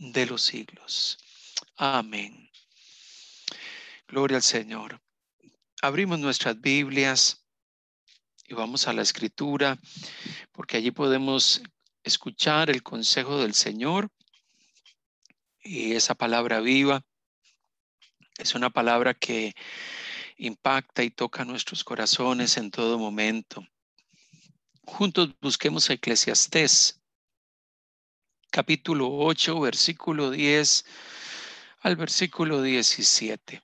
de los siglos. Amén. Gloria al Señor. Abrimos nuestras Biblias y vamos a la Escritura, porque allí podemos escuchar el consejo del Señor. Y esa palabra viva es una palabra que impacta y toca nuestros corazones en todo momento. Juntos busquemos Eclesiastés, capítulo 8, versículo 10 al versículo 17.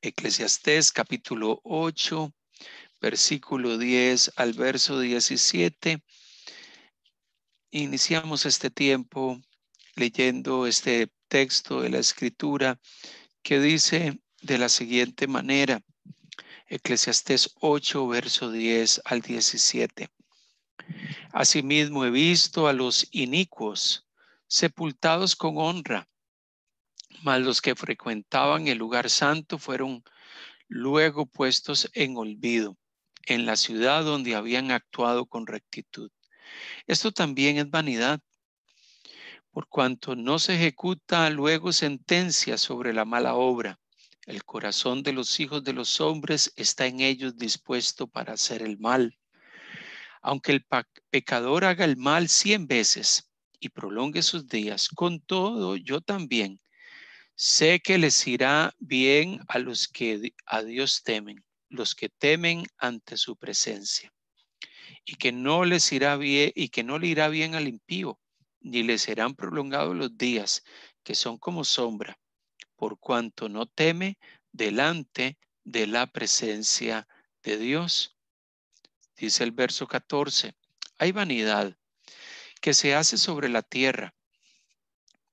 Eclesiastés, capítulo 8, versículo 10 al verso 17. Iniciamos este tiempo leyendo este texto de la Escritura que dice de la siguiente manera, Eclesiastés 8, verso 10 al 17. Asimismo he visto a los inicuos sepultados con honra, mas los que frecuentaban el lugar santo fueron luego puestos en olvido, en la ciudad donde habían actuado con rectitud. Esto también es vanidad, por cuanto no se ejecuta luego sentencia sobre la mala obra. El corazón de los hijos de los hombres está en ellos dispuesto para hacer el mal. Aunque el pecador haga el mal 100 veces y prolongue sus días, con todo yo también sé que les irá bien a los que a Dios temen, los que temen ante su presencia, y que no les irá bien y que no le irá bien al impío, ni les serán prolongados los días, que son como sombra, por cuanto no teme delante de la presencia de Dios. Dice el verso 14, hay vanidad que se hace sobre la tierra,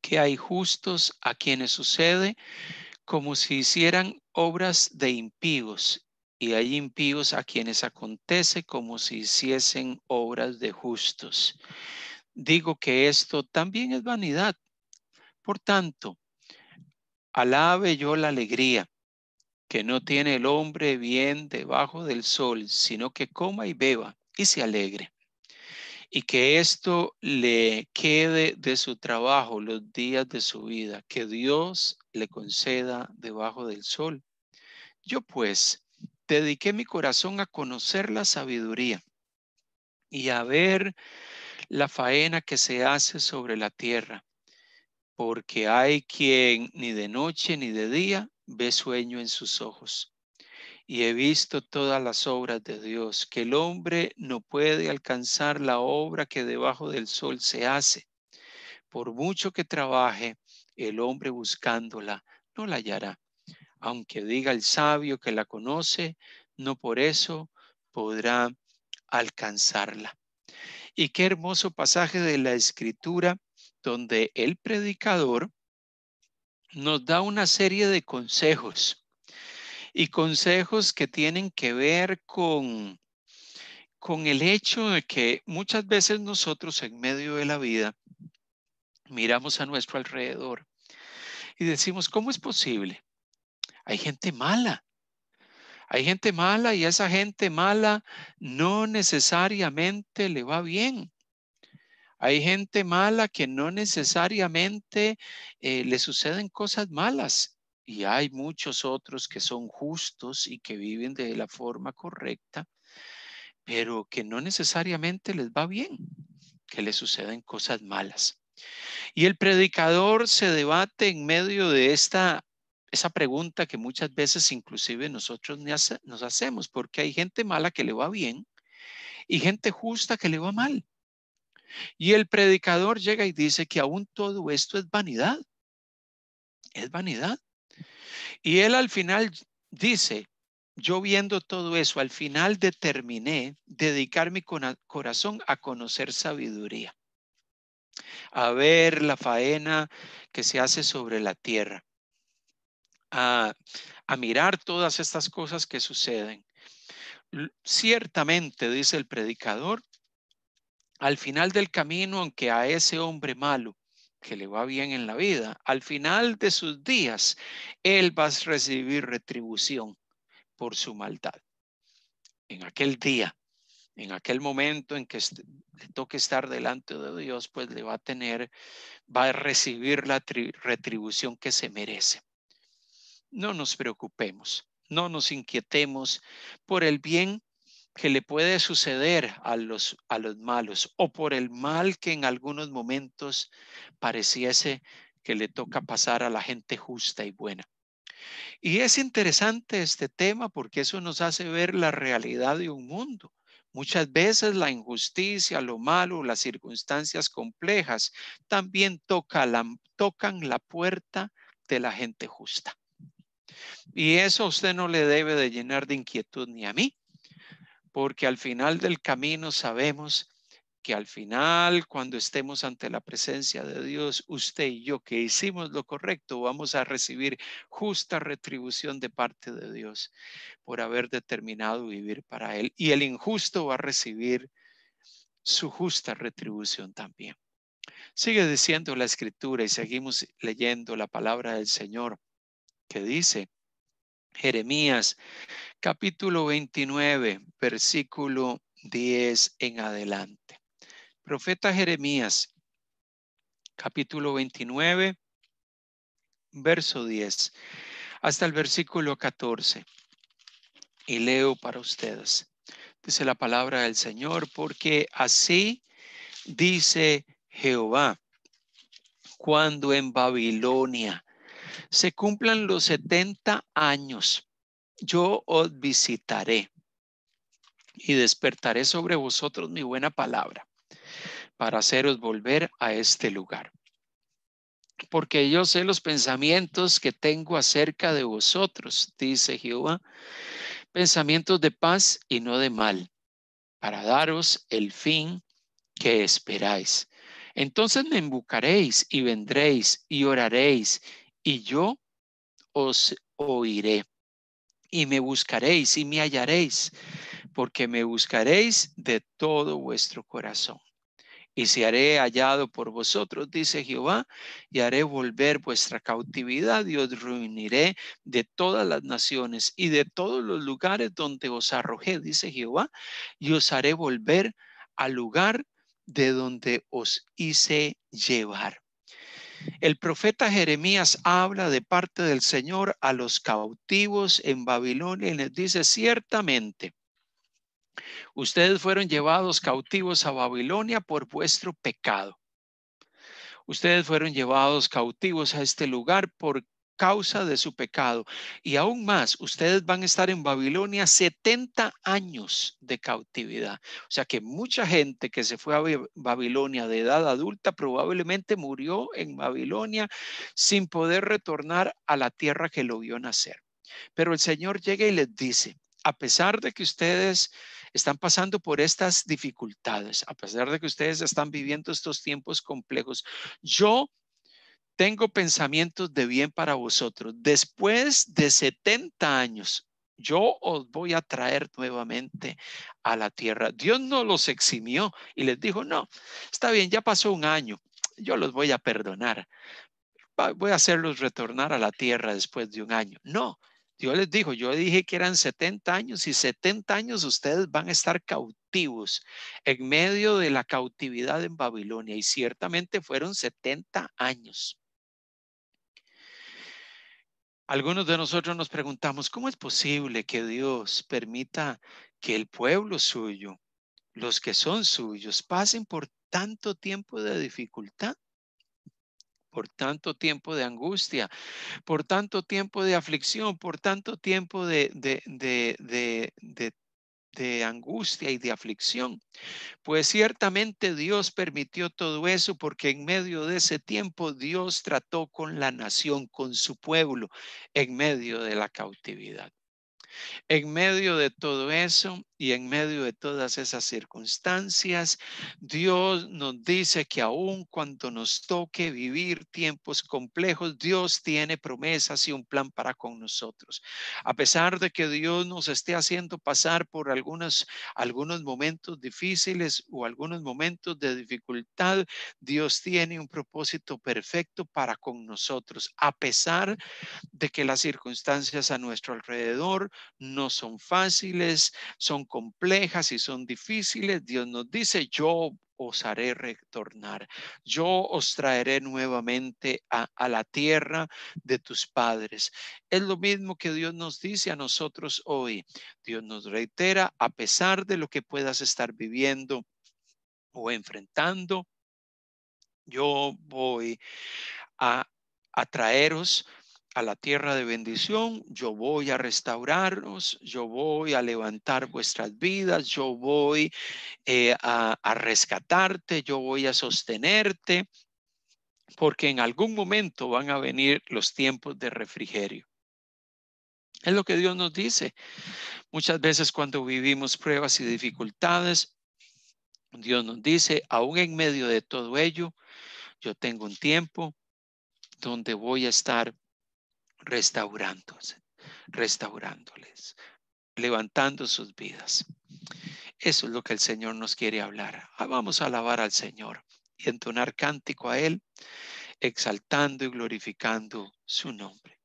que hay justos a quienes sucede como si hicieran obras de impíos, y hay impíos a quienes acontece como si hiciesen obras de justos. Digo que esto también es vanidad. Por tanto, alabe yo la alegría que no tiene el hombre bien debajo del sol, sino que coma y beba y se alegre. Y que esto le quede de su trabajo los días de su vida, que Dios le conceda debajo del sol. Yo pues dediqué mi corazón a conocer la sabiduría y a ver la faena que se hace sobre la tierra, porque hay quien ni de noche ni de día ve sueño en sus ojos. Y he visto todas las obras de Dios, que el hombre no puede alcanzar la obra que debajo del sol se hace. Por mucho que trabaje, el hombre buscándola no la hallará. Aunque diga el sabio que la conoce, no por eso podrá alcanzarla. Y qué hermoso pasaje de la Escritura donde el predicador nos da una serie de consejos y consejos que tienen que ver con el hecho de que muchas veces nosotros en medio de la vida miramos a nuestro alrededor y decimos, ¿cómo es posible? Hay gente mala. Hay gente mala y a esa gente mala no necesariamente le va bien. Hay gente mala que no necesariamente le suceden cosas malas. Y hay muchos otros que son justos y que viven de la forma correcta, pero que no necesariamente les va bien, que les suceden cosas malas. Y el predicador se debate en medio de esa pregunta que muchas veces inclusive nosotros nos hacemos, porque hay gente mala que le va bien y gente justa que le va mal. Y el predicador llega y dice que aún todo esto es vanidad, es vanidad. Y él al final dice, yo viendo todo eso, al final determiné dedicar mi corazón a conocer sabiduría, a ver la faena que se hace sobre la tierra, a, a mirar todas estas cosas que suceden. Ciertamente, dice el predicador, al final del camino, aunque a ese hombre malo que le va bien en la vida, al final de sus días, él va a recibir retribución por su maldad. En aquel día, En aquel momento en que le toque estar delante de Dios, pues va a recibir la retribución que se merece. No nos preocupemos, no nos inquietemos por el bien que le puede suceder a los malos o por el mal que en algunos momentos pareciese que le toca pasar a la gente justa y buena. Y es interesante este tema porque eso nos hace ver la realidad de un mundo. Muchas veces la injusticia, lo malo, las circunstancias complejas también tocan la puerta de la gente justa. Y eso a usted no le debe de llenar de inquietud ni a mí, porque al final del camino sabemos que al final, cuando estemos ante la presencia de Dios, usted y yo que hicimos lo correcto, vamos a recibir justa retribución de parte de Dios por haber determinado vivir para Él. Y el injusto va a recibir su justa retribución también. Sigue diciendo la escritura y seguimos leyendo la palabra del Señor que dice, Jeremías capítulo 29, versículo 10 en adelante. Profeta Jeremías, capítulo 29, verso 10, hasta el versículo 14. Y leo para ustedes. Dice la palabra del Señor, porque así dice Jehová, cuando en Babilonia se cumplan los 70 años, yo os visitaré y despertaré sobre vosotros mi buena palabra para haceros volver a este lugar. Porque yo sé los pensamientos que tengo acerca de vosotros, dice Jehová, pensamientos de paz y no de mal, para daros el fin que esperáis. Entonces me invocaréis y vendréis y oraréis, y yo os oiré. Y me buscaréis y me hallaréis, porque me buscaréis de todo vuestro corazón. Y si haré hallado por vosotros, dice Jehová, y haré volver vuestra cautividad y os reuniré de todas las naciones y de todos los lugares donde os arrojé, dice Jehová, y os haré volver al lugar de donde os hice llevar. El profeta Jeremías habla de parte del Señor a los cautivos en Babilonia y les dice, ciertamente, ustedes fueron llevados cautivos a Babilonia por vuestro pecado. Ustedes fueron llevados cautivos a este lugar por causa de su pecado. Y aún más, ustedes van a estar en Babilonia 70 años de cautividad. O sea que mucha gente que se fue a Babilonia de edad adulta probablemente murió en Babilonia sin poder retornar a la tierra que lo vio nacer. Pero el Señor llega y les dice, a pesar de que ustedes están pasando por estas dificultades, a pesar de que ustedes están viviendo estos tiempos complejos, yo tengo pensamientos de bien para vosotros. Después de 70 años, yo os voy a traer nuevamente a la tierra. Dios no los eximió y les dijo, no, está bien, ya pasó un año, yo los voy a perdonar. Voy a hacerlos retornar a la tierra después de un año. No, Dios les dijo, yo dije que eran 70 años y 70 años ustedes van a estar cautivos en medio de la cautividad en Babilonia y ciertamente fueron 70 años. Algunos de nosotros nos preguntamos, ¿cómo es posible que Dios permita que el pueblo suyo, los que son suyos, pasen por tanto tiempo de dificultad? Por tanto tiempo de angustia, por tanto tiempo de aflicción, por tanto tiempo de angustia y de aflicción. Pues ciertamente Dios permitió todo eso porque en medio de ese tiempo Dios trató con la nación, con su pueblo, en medio de la cautividad. En medio de todo eso y en medio de todas esas circunstancias, Dios nos dice que aun cuando nos toque vivir tiempos complejos, Dios tiene promesas y un plan para con nosotros. A pesar de que Dios nos esté haciendo pasar por algunos momentos difíciles o algunos momentos de dificultad, Dios tiene un propósito perfecto para con nosotros, a pesar de que las circunstancias a nuestro alrededor no son fáciles, son complejas y son difíciles, Dios nos dice, yo os haré retornar. Yo os traeré nuevamente a la tierra de tus padres. Es lo mismo que Dios nos dice a nosotros hoy. Dios nos reitera, a pesar de lo que puedas estar viviendo o enfrentando, yo voy a traeros a la tierra de bendición, yo voy a restauraros, yo voy a levantar vuestras vidas, yo voy a rescatarte, yo voy a sostenerte, porque en algún momento van a venir los tiempos de refrigerio. Es lo que Dios nos dice. Muchas veces cuando vivimos pruebas y dificultades, Dios nos dice, aún en medio de todo ello, yo tengo un tiempo donde voy a estar restaurándoles, levantando sus vidas. Eso es lo que el Señor nos quiere hablar. Vamos a alabar al Señor y entonar cántico a Él, exaltando y glorificando su nombre.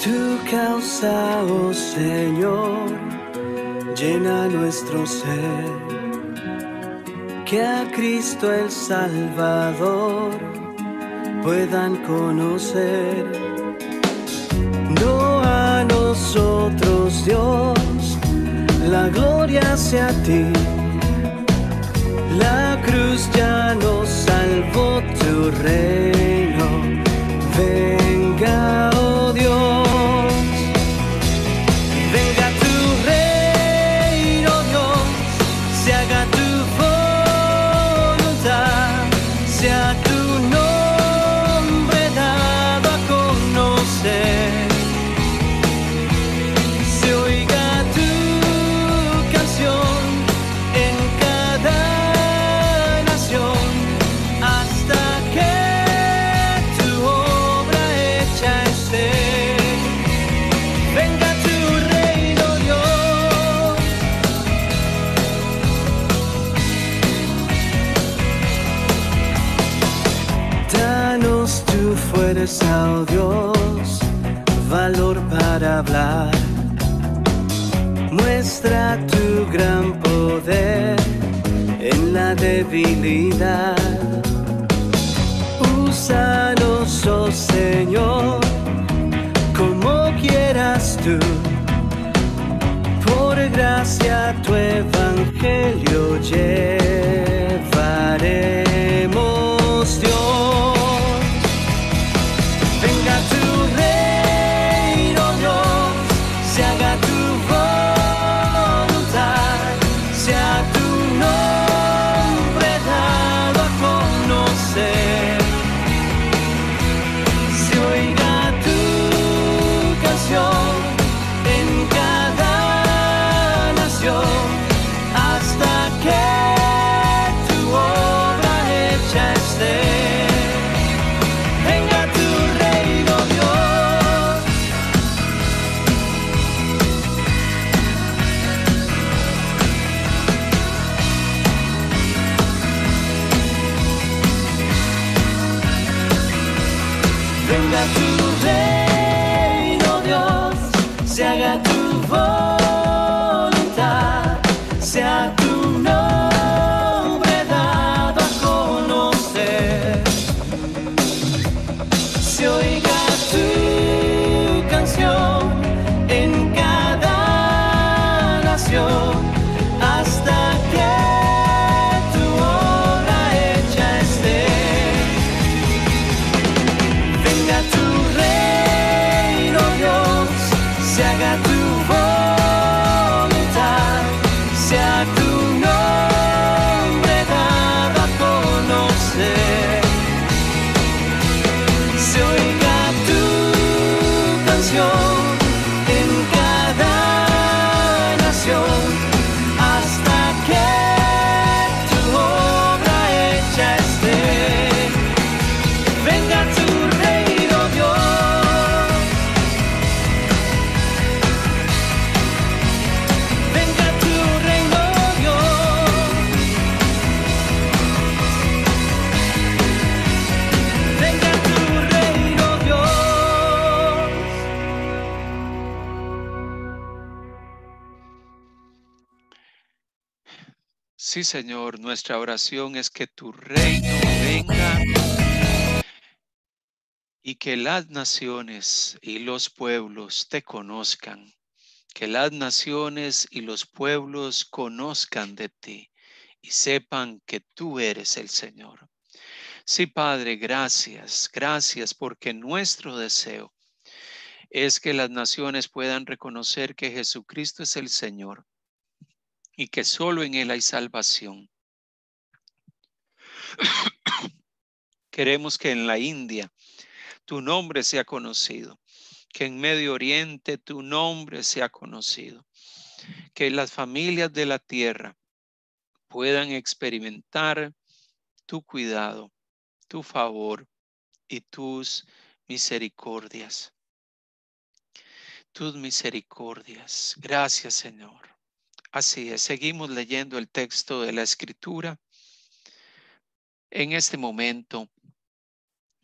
Tu causa, oh Señor, llena nuestro ser, que a Cristo el Salvador puedan conocer. No a nosotros, Dios, la gloria sea a ti. La cruz ya nos salvó, tu reino venga, oh Dios. Venga tu reino, Dios, se haga tu voluntad, sea tu nombre dado a conocer. Se oiga tu canción en cada nación, hasta que tu obra hecha esté. Venga tu reino, Dios. Danos tu fuerza, oh Dios, valor para hablar. Muestra tu gran poder en la debilidad. Úsanos, oh Señor, como quieras tú. Por gracia tu evangelio llevaremos, Dios. Venga tu reino, Dios, se haga tu voluntad, sea tu nombre dado a conocer. Se oiga tu canción en cada nación, hasta que tu obra hecha esté. Venga tu reino, Dios. Venga tu reino, Dios, se haga tu voluntad, sea tu nombre dado a conocer. Se oiga tu canción en cada nación, hasta que tu obra hecha esté. Venga tu reino, Sí, Señor, nuestra oración es que tu reino venga y que las naciones y los pueblos te conozcan. Que las naciones y los pueblos conozcan de ti y sepan que tú eres el Señor. Sí, Padre, gracias, gracias porque nuestro deseo es que las naciones puedan reconocer que Jesucristo es el Señor y que solo en Él hay salvación. Queremos que en la India tu nombre sea conocido, que en Medio Oriente tu nombre sea conocido, que las familias de la tierra puedan experimentar tu cuidado, tu favor y tus misericordias. Tus misericordias. Gracias, Señor. Así es, seguimos leyendo el texto de la Escritura en este momento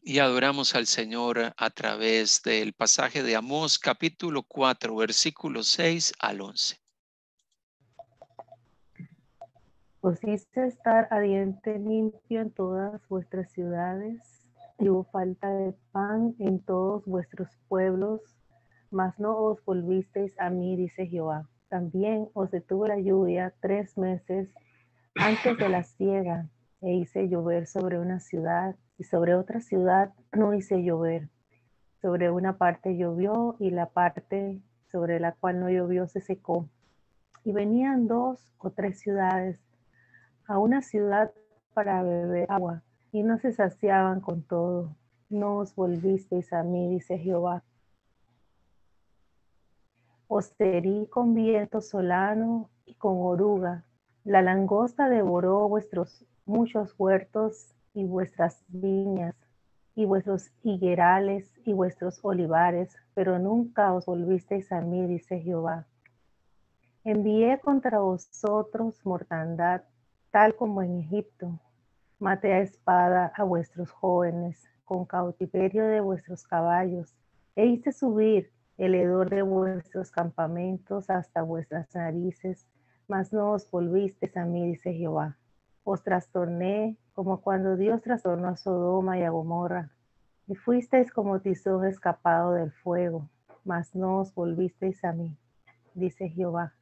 y adoramos al Señor a través del pasaje de Amós, capítulo 4, versículos 6 al 11. Os hice estar a diente limpio en todas vuestras ciudades, y hubo falta de pan en todos vuestros pueblos, mas no os volvisteis a mí, dice Jehová. También os detuve la lluvia 3 meses antes de la siega, e hice llover sobre una ciudad, y sobre otra ciudad no hice llover. Sobre una parte llovió, y la parte sobre la cual no llovió se secó. Y venían 2 o 3 ciudades a una ciudad para beber agua, y no se saciaban con todo. No os volvisteis a mí, dice Jehová. Os herí con viento solano y con oruga. La langosta devoró vuestros muchos huertos y vuestras viñas, y vuestros higuerales y vuestros olivares, pero nunca os volvisteis a mí, dice Jehová. Envié contra vosotros mortandad, tal como en Egipto. Maté a espada a vuestros jóvenes, con cautiverio de vuestros caballos, e hice subir el hedor de vuestros campamentos hasta vuestras narices, mas no os volvisteis a mí, dice Jehová. Os trastorné como cuando Dios trastornó a Sodoma y a Gomorra, y fuisteis como tizón escapado del fuego, mas no os volvisteis a mí, dice Jehová.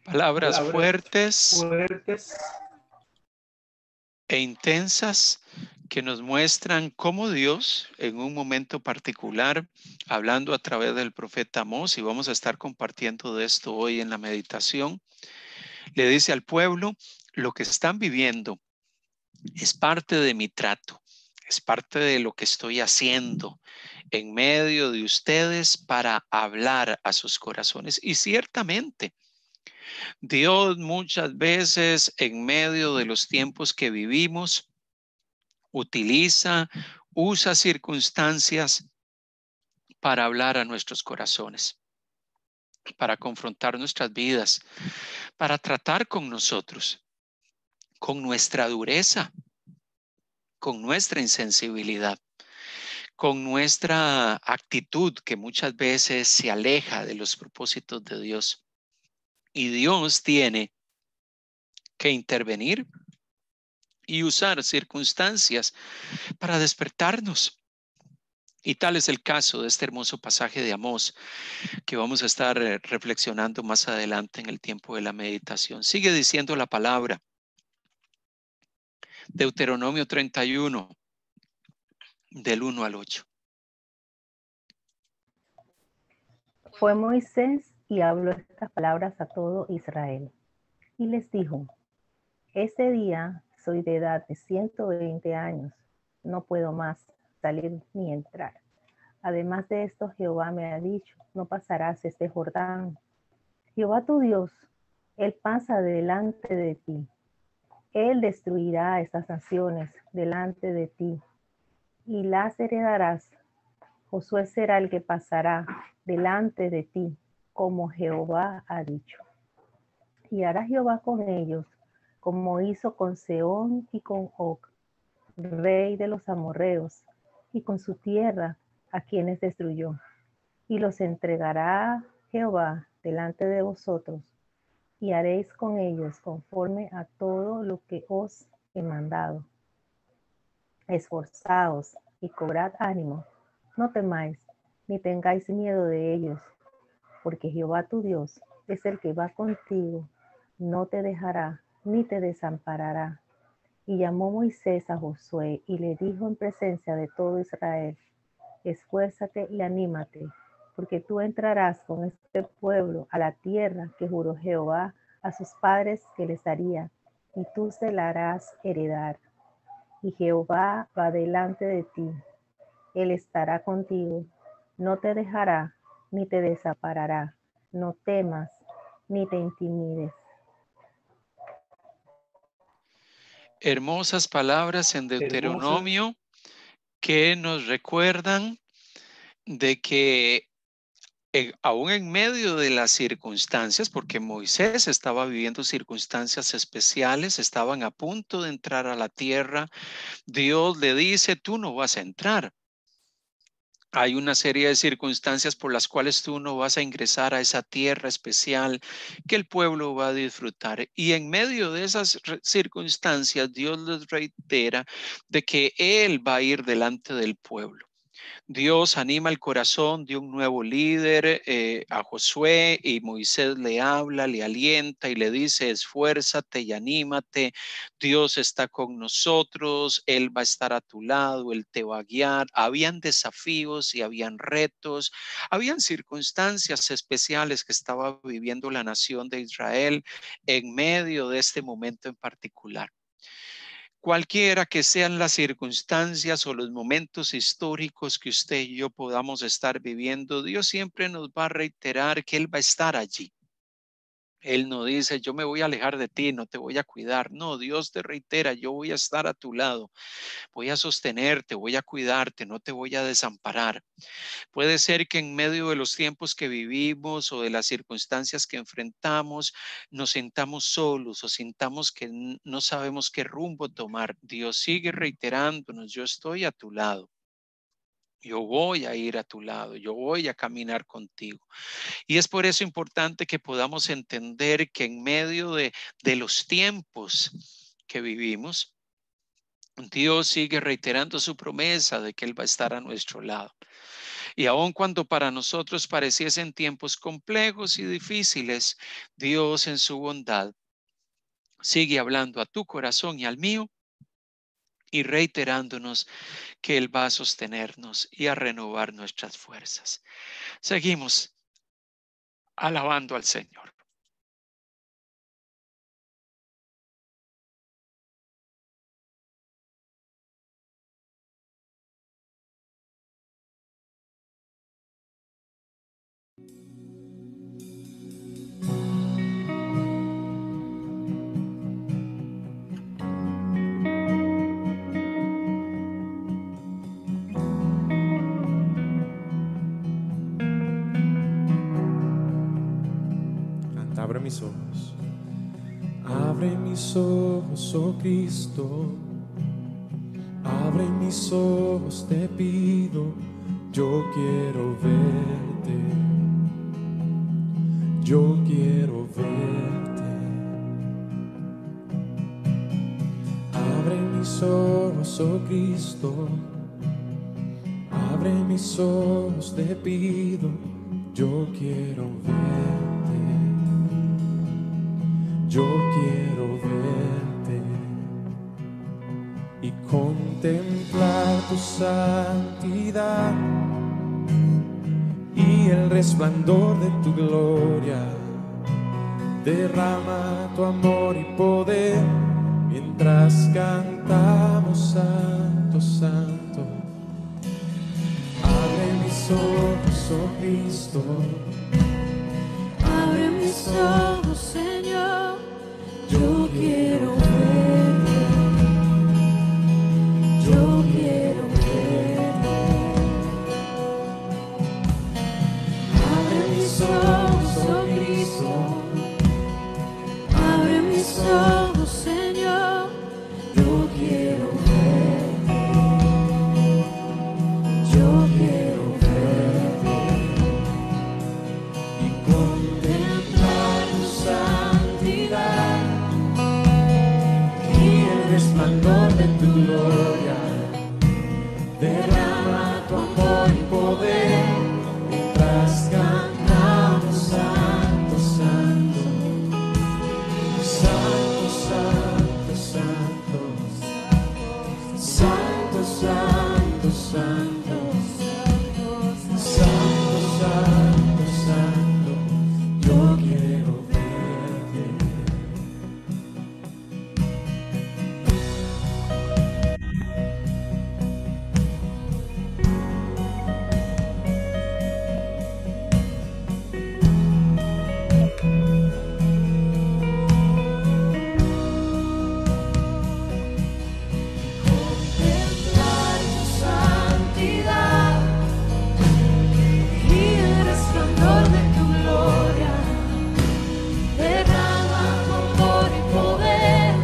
Palabras fuertes fuertes e intensas que nos muestran cómo Dios en un momento particular, hablando a través del profeta Amós, y vamos a estar compartiendo de esto hoy en la meditación, le dice al pueblo: lo que están viviendo es parte de mi trato, es parte de lo que estoy haciendo en medio de ustedes para hablar a sus corazones. Y ciertamente, Dios muchas veces en medio de los tiempos que vivimos usa circunstancias para hablar a nuestros corazones, para confrontar nuestras vidas, para tratar con nosotros, con nuestra dureza, con nuestra insensibilidad, con nuestra actitud que muchas veces se aleja de los propósitos de Dios. Y Dios tiene que intervenir y usar circunstancias para despertarnos. Y tal es el caso de este hermoso pasaje de Amós que vamos a estar reflexionando más adelante en el tiempo de la meditación. Sigue diciendo la palabra. Deuteronomio 31, del 1 al 8. Fue Moisés y habló estas palabras a todo Israel. Y les dijo: ese día soy de edad de 120 años, no puedo más salir ni entrar. Además de esto, Jehová me ha dicho: no pasarás este Jordán. Jehová tu Dios, Él pasa delante de ti. Él destruirá estas naciones delante de ti y las heredarás. Josué será el que pasará delante de ti, como Jehová ha dicho. Y hará Jehová con ellos, como hizo con Sehón y con Og, rey de los amorreos, y con su tierra, a quienes destruyó. Y los entregará Jehová delante de vosotros, y haréis con ellos conforme a todo lo que os he mandado. Esforzaos y cobrad ánimo, no temáis, ni tengáis miedo de ellos, porque Jehová tu Dios es el que va contigo, no te dejará ni te desamparará. Y llamó Moisés a Josué y le dijo en presencia de todo Israel: esfuérzate y anímate, porque tú entrarás con este pueblo a la tierra que juró Jehová a sus padres que les daría, y tú se la harás heredar. Y Jehová va delante de ti, Él estará contigo, no te dejará ni te desamparará, no temas ni te intimides. Hermosas palabras en Deuteronomio que nos recuerdan de que aún en medio de las circunstancias, porque Moisés estaba viviendo circunstancias especiales, estaban a punto de entrar a la tierra, Dios le dice: tú no vas a entrar. Hay una serie de circunstancias por las cuales tú no vas a ingresar a esa tierra especial que el pueblo va a disfrutar. Y en medio de esas circunstancias, Dios les reitera de que Él va a ir delante del pueblo. Dios anima el corazón de un nuevo líder, a Josué, y Moisés le habla, le alienta y le dice: esfuérzate y anímate, Dios está con nosotros, Él va a estar a tu lado, Él te va a guiar. Habían desafíos y habían retos, habían circunstancias especiales que estaba viviendo la nación de Israel en medio de este momento en particular. Cualquiera que sean las circunstancias o los momentos históricos que usted y yo podamos estar viviendo, Dios siempre nos va a reiterar que Él va a estar allí. Él no dice: yo me voy a alejar de ti, no te voy a cuidar. No, Dios te reitera: yo voy a estar a tu lado, voy a sostenerte, voy a cuidarte, no te voy a desamparar. Puede ser que en medio de los tiempos que vivimos o de las circunstancias que enfrentamos, nos sintamos solos o sintamos que no sabemos qué rumbo tomar. Dios sigue reiterándonos: yo estoy a tu lado. Yo voy a ir a tu lado, yo voy a caminar contigo. Y es por eso importante que podamos entender que en medio de los tiempos que vivimos, Dios sigue reiterando su promesa de que Él va a estar a nuestro lado. Y aun cuando para nosotros pareciesen tiempos complejos y difíciles, Dios en su bondad sigue hablando a tu corazón y al mío y reiterándonos que Él va a sostenernos y a renovar nuestras fuerzas. Seguimos alabando al Señor. Abre mis ojos, oh Cristo, abre mis ojos, te pido, yo quiero verte, yo quiero verte. Abre mis ojos, oh Cristo, abre mis ojos, te pido, yo quiero verte. Yo quiero verte y contemplar tu santidad y el resplandor de tu gloria. Derrama tu amor y poder mientras cantamos Santo, Santo. Abre mis ojos, oh Cristo, abre mis ojos, Señor. Yo quiero verte, yo quiero verte. Abre mis ojos, oh Cristo, abre mis ojos, Señor. Yo quiero verte, yo quiero verte. resplandor de tu gloria. Derrama tu amor y poder, mientras cantamos santo, santo, santo, santo, santo, santo, santo, santo, santo, santo, santo, yo quiero verte. Contemplar tu santidad y el resplandor de tu gloria. Derrama tu amor y poder,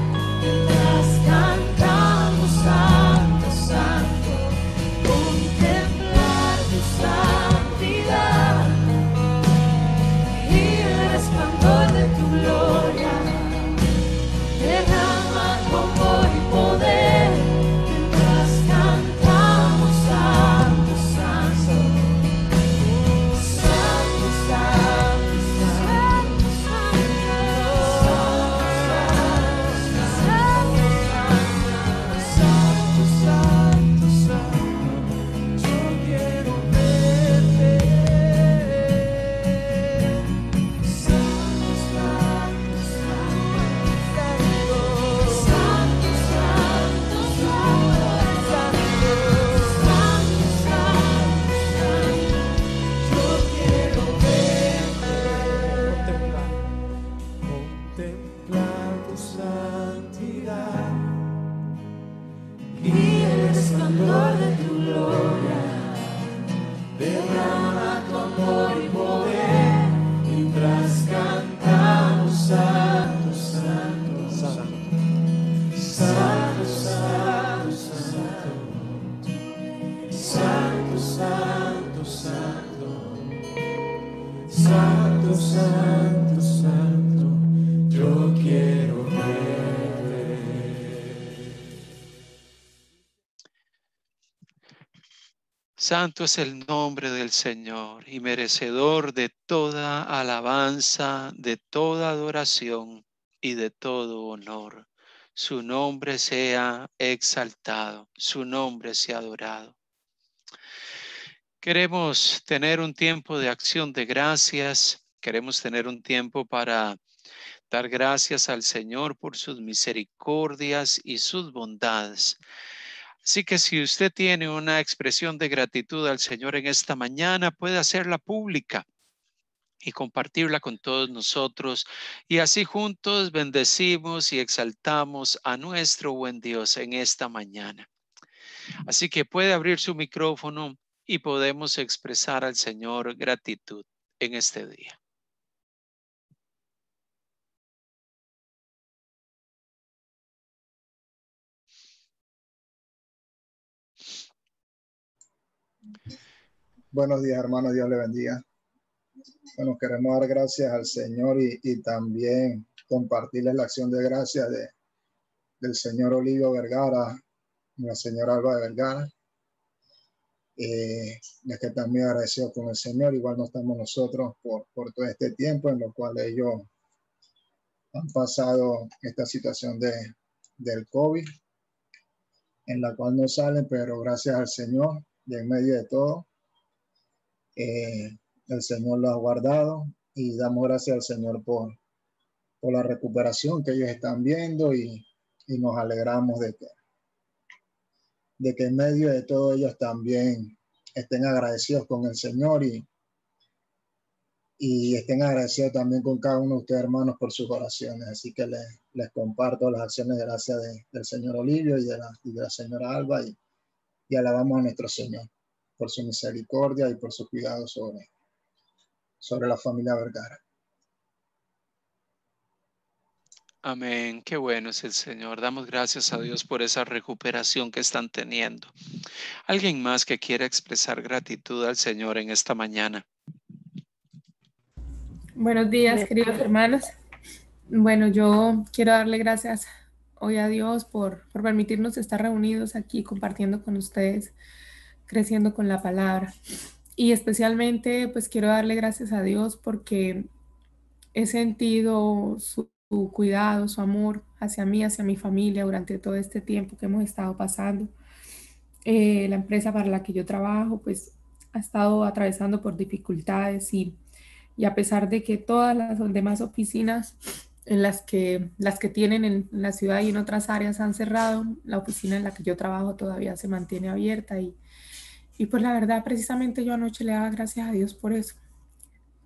mientras cantamos santo, santo. Contemplar tu santidad y el resplandor de tu gloria. Derrama tu amor y poder, mientras cantamos santo, santo, santo, santo, santo, santo, santo, yo quiero verte. Santo, santo, santo, santo, yo quiero verte. Contemplar tu santidad y el resplandor de tu gloria. Derrama tu amor y poder, mientras cantamos santo, santo, santo, santo, santo, santo, santo, santo, santo, santo, yo quiero verte. Santo es el nombre del Señor y merecedor de toda alabanza, de toda adoración y de todo honor. Su nombre sea exaltado, su nombre sea adorado. Queremos tener un tiempo de acción de gracias, queremos tener un tiempo para dar gracias al Señor por sus misericordias y sus bondades. Así que si usted tiene una expresión de gratitud al Señor en esta mañana, puede hacerla pública y compartirla con todos nosotros. Y así juntos bendecimos y exaltamos a nuestro buen Dios en esta mañana. Así que puede abrir su micrófono y podemos expresar al Señor gratitud en este día. Buenos días, hermanos, Dios le bendiga. Bueno, queremos dar gracias al Señor y también compartirles la acción de gracias del señor Olivio Vergara y la señora Alba de Vergara. Es que también agradecido con el Señor, igual no estamos nosotros por todo este tiempo en lo cual ellos han pasado esta situación del COVID, en la cual no salen, pero gracias al Señor y en medio de todo, el Señor lo ha guardado y damos gracias al Señor por la recuperación que ellos están viendo y nos alegramos de que en medio de todo ellos también estén agradecidos con el Señor y estén agradecidos también con cada uno de ustedes, hermanos, por sus oraciones. Así que les comparto las acciones de gracia del señor Olivio y de la señora Alba y alabamos a nuestro Señor por su misericordia y por su cuidado sobre la familia Vergara. Amén. Qué bueno es el Señor. Damos gracias a Dios por esa recuperación que están teniendo. ¿Alguien más que quiera expresar gratitud al Señor en esta mañana? Buenos días, queridos hermanos. Bueno, yo quiero darle gracias hoy a Dios por permitirnos estar reunidos aquí compartiendo con ustedes, creciendo con la palabra. Y especialmente pues quiero darle gracias a Dios porque he sentido su cuidado, su amor hacia mí, hacia mi familia durante todo este tiempo que hemos estado pasando. La empresa para la que yo trabajo pues ha estado atravesando por dificultades y a pesar de que todas las demás oficinas en las que tienen en la ciudad y en otras áreas han cerrado, la oficina en la que yo trabajo todavía se mantiene abierta y pues la verdad precisamente yo anoche le daba gracias a Dios por eso,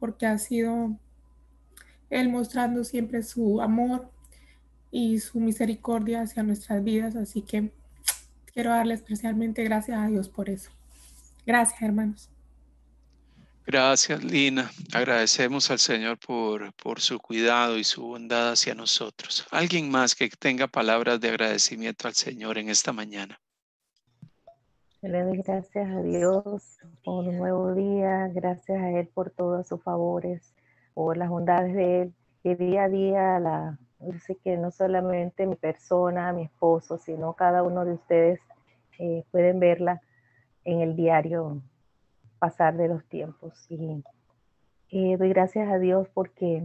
porque ha sido Él mostrando siempre su amor y su misericordia hacia nuestras vidas, así que quiero darle especialmente gracias a Dios por eso. Gracias, hermanos. Gracias, Lina. Agradecemos al Señor por su cuidado y su bondad hacia nosotros. ¿Alguien más que tenga palabras de agradecimiento al Señor en esta mañana? Le doy gracias a Dios por un nuevo día, gracias a Él por todos sus favores, por las bondades de Él, que día a día, yo sé que no solamente mi persona, mi esposo, sino cada uno de ustedes pueden verla en el diario pasar de los tiempos. Y doy gracias a Dios porque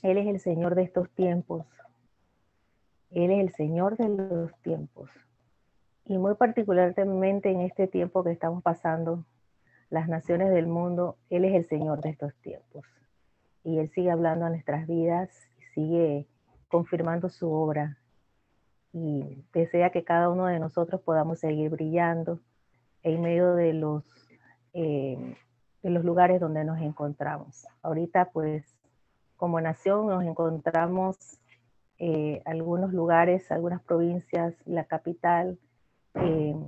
Él es el Señor de estos tiempos, Él es el Señor de los tiempos. Y muy particularmente en este tiempo que estamos pasando, las naciones del mundo, Él es el Señor de estos tiempos. Y Él sigue hablando a nuestras vidas, sigue confirmando su obra y desea que cada uno de nosotros podamos seguir brillando en medio de los lugares donde nos encontramos. Ahorita, pues, como nación nos encontramos algunos lugares, algunas provincias, la capital,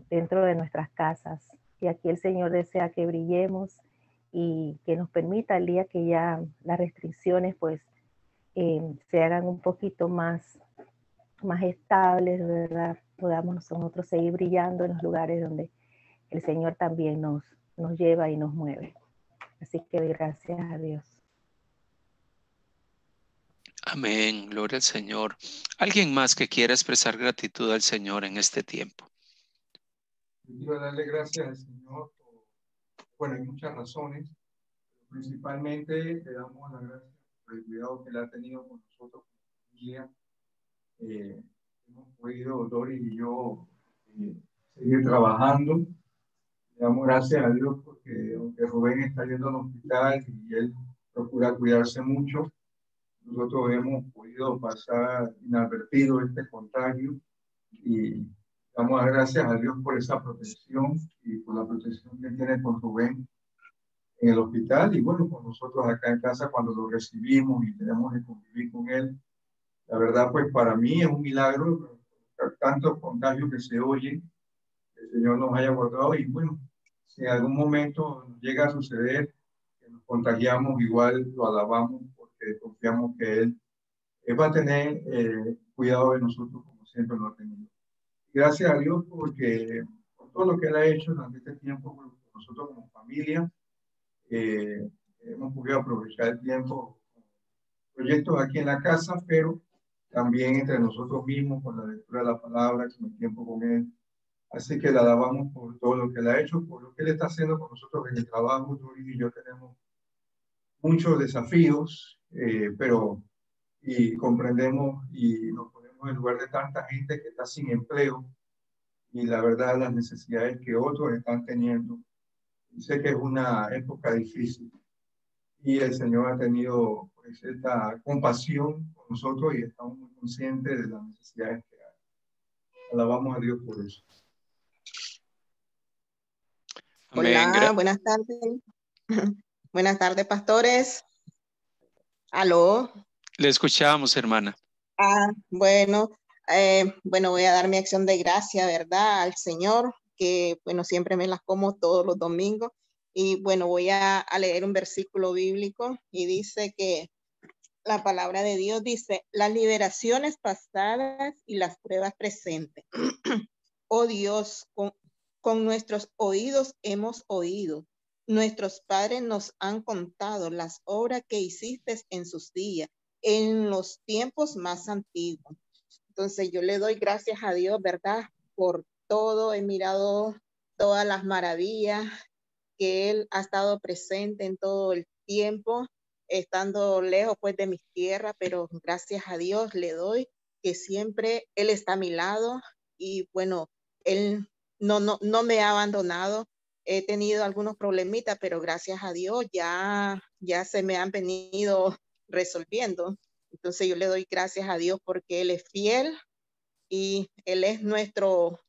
dentro de nuestras casas. Y aquí el Señor desea que brillemos y que nos permita el día que ya las restricciones pues se hagan un poquito más estables, ¿verdad? Podamos nosotros seguir brillando en los lugares donde el Señor también nos lleva y nos mueve. Así que gracias a Dios. Amén, gloria al Señor. ¿Alguien más que quiera expresar gratitud al Señor en este tiempo? Quiero darle gracias al Señor bueno, hay muchas razones, pero principalmente le damos las gracias por el cuidado que Él ha tenido con nosotros, como familia. Hemos podido, Doris y yo, seguir trabajando. Le damos gracias a Dios porque aunque Rubén está yendo al hospital y él procura cuidarse mucho, nosotros hemos podido pasar inadvertido este contagio y damos gracias a Dios por esa protección y por la protección que tiene con Rubén en el hospital y bueno, con nosotros acá en casa cuando lo recibimos y tenemos que convivir con él. La verdad, pues para mí es un milagro, tantos contagios que se oyen, el Señor nos haya guardado y bueno, si en algún momento llega a suceder que nos contagiamos, igual lo alabamos porque confiamos que Él va a tener cuidado de nosotros como siempre lo ha tenido. Gracias a Dios porque por todo lo que Él ha hecho durante este tiempo, bueno, nosotros como familia hemos podido aprovechar el tiempo, proyectos aquí en la casa, pero también entre nosotros mismos con la lectura de la palabra, con el tiempo con Él. Así que le alabamos por todo lo que Él ha hecho, por lo que Él está haciendo con nosotros en el trabajo. Doris y yo tenemos muchos desafíos, pero y comprendemos y nos ponemos en lugar de tanta gente que está sin empleo y la verdad las necesidades que otros están teniendo. Y sé que es una época difícil y el Señor ha tenido pues, esta compasión con nosotros y estamos muy conscientes de las necesidades que hay. Alabamos a Dios por eso. Amén. Hola, buenas tardes. Buenas tardes, pastores. Aló. Le escuchamos, hermana. Bueno, voy a dar mi acción de gracia, ¿verdad? Al Señor, que, bueno, siempre me las como todos los domingos. Y, bueno, voy a leer un versículo bíblico y dice que la palabra de Dios dice, las liberaciones pasadas y las pruebas presentes. Oh Dios, con nuestros oídos hemos oído. Nuestros padres nos han contado las obras que hiciste en sus días, en los tiempos más antiguos. Entonces yo le doy gracias a Dios, ¿verdad? Por todo, he mirado todas las maravillas que Él ha estado presente en todo el tiempo, estando lejos pues de mis tierras, pero gracias a Dios le doy que siempre Él está a mi lado y bueno, Él no me ha abandonado. He tenido algunos problemitas, pero gracias a Dios ya se me han venido resolviendo. Entonces yo le doy gracias a Dios porque Él es fiel y Él es nuestro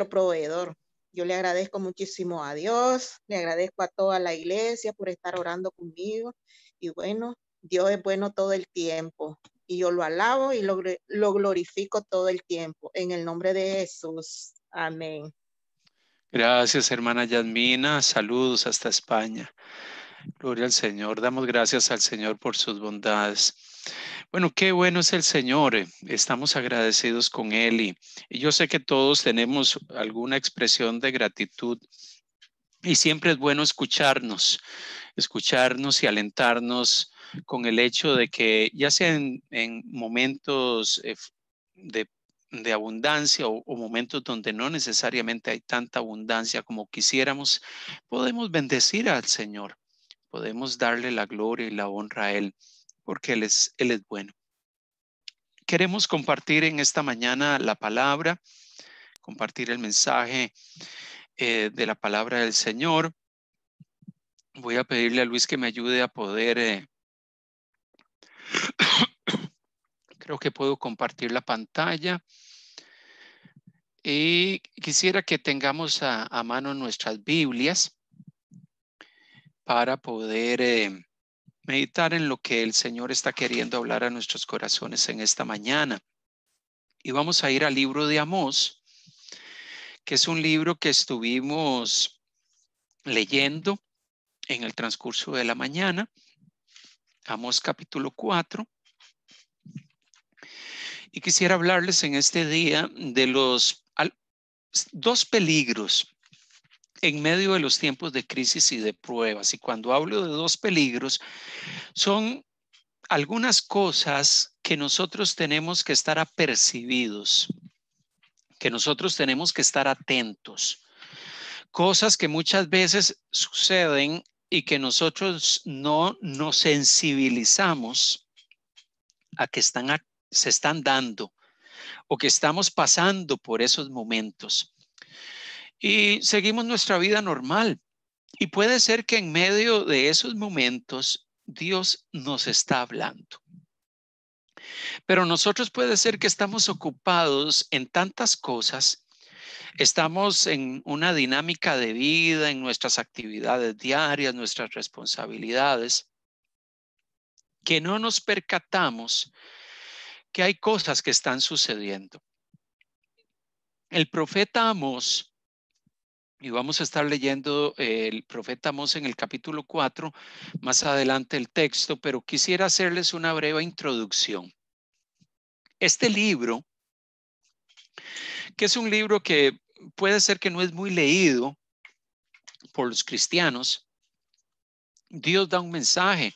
proveedor. Yo le agradezco muchísimo a Dios, le agradezco a toda la iglesia por estar orando conmigo. Y bueno, Dios es bueno todo el tiempo. Y yo lo alabo y lo glorifico todo el tiempo. En el nombre de Jesús. Amén. Gracias, hermana Yasmina. Saludos hasta España. Gloria al Señor. Damos gracias al Señor por sus bondades. Bueno, qué bueno es el Señor. Estamos agradecidos con Él y yo sé que todos tenemos alguna expresión de gratitud y siempre es bueno escucharnos y alentarnos con el hecho de que ya sea en momentos de abundancia o momentos donde no necesariamente hay tanta abundancia como quisiéramos, podemos bendecir al Señor, podemos darle la gloria y la honra a Él, porque Él es bueno. Queremos compartir en esta mañana la palabra, compartir el mensaje de la palabra del Señor. Voy a pedirle a Luis que me ayude a poder, creo que puedo compartir la pantalla. Y quisiera que tengamos a mano nuestras Biblias para poder meditar en lo que el Señor está queriendo hablar a nuestros corazones en esta mañana. Y vamos a ir al libro de Amós, que es un libro que estuvimos leyendo en el transcurso de la mañana. Amós capítulo 4. Y quisiera hablarles en este día de los dos peligros en medio de los tiempos de crisis y de pruebas. Y cuando hablo de dos peligros, son algunas cosas que nosotros tenemos que estar apercibidos, que nosotros tenemos que estar atentos. Cosas que muchas veces suceden y que nosotros no nos sensibilizamos a que se están dando o que estamos pasando por esos momentos. Y seguimos nuestra vida normal. Y puede ser que en medio de esos momentos Dios nos está hablando. Pero nosotros puede ser que estamos ocupados en tantas cosas, estamos en una dinámica de vida, en nuestras actividades diarias, nuestras responsabilidades, que no nos percatamos que hay cosas que están sucediendo. El profeta Amós, y vamos a estar leyendo el profeta Amós en el capítulo 4, más adelante el texto, pero quisiera hacerles una breve introducción. Este libro, que es un libro que puede ser que no es muy leído por los cristianos, Dios da un mensaje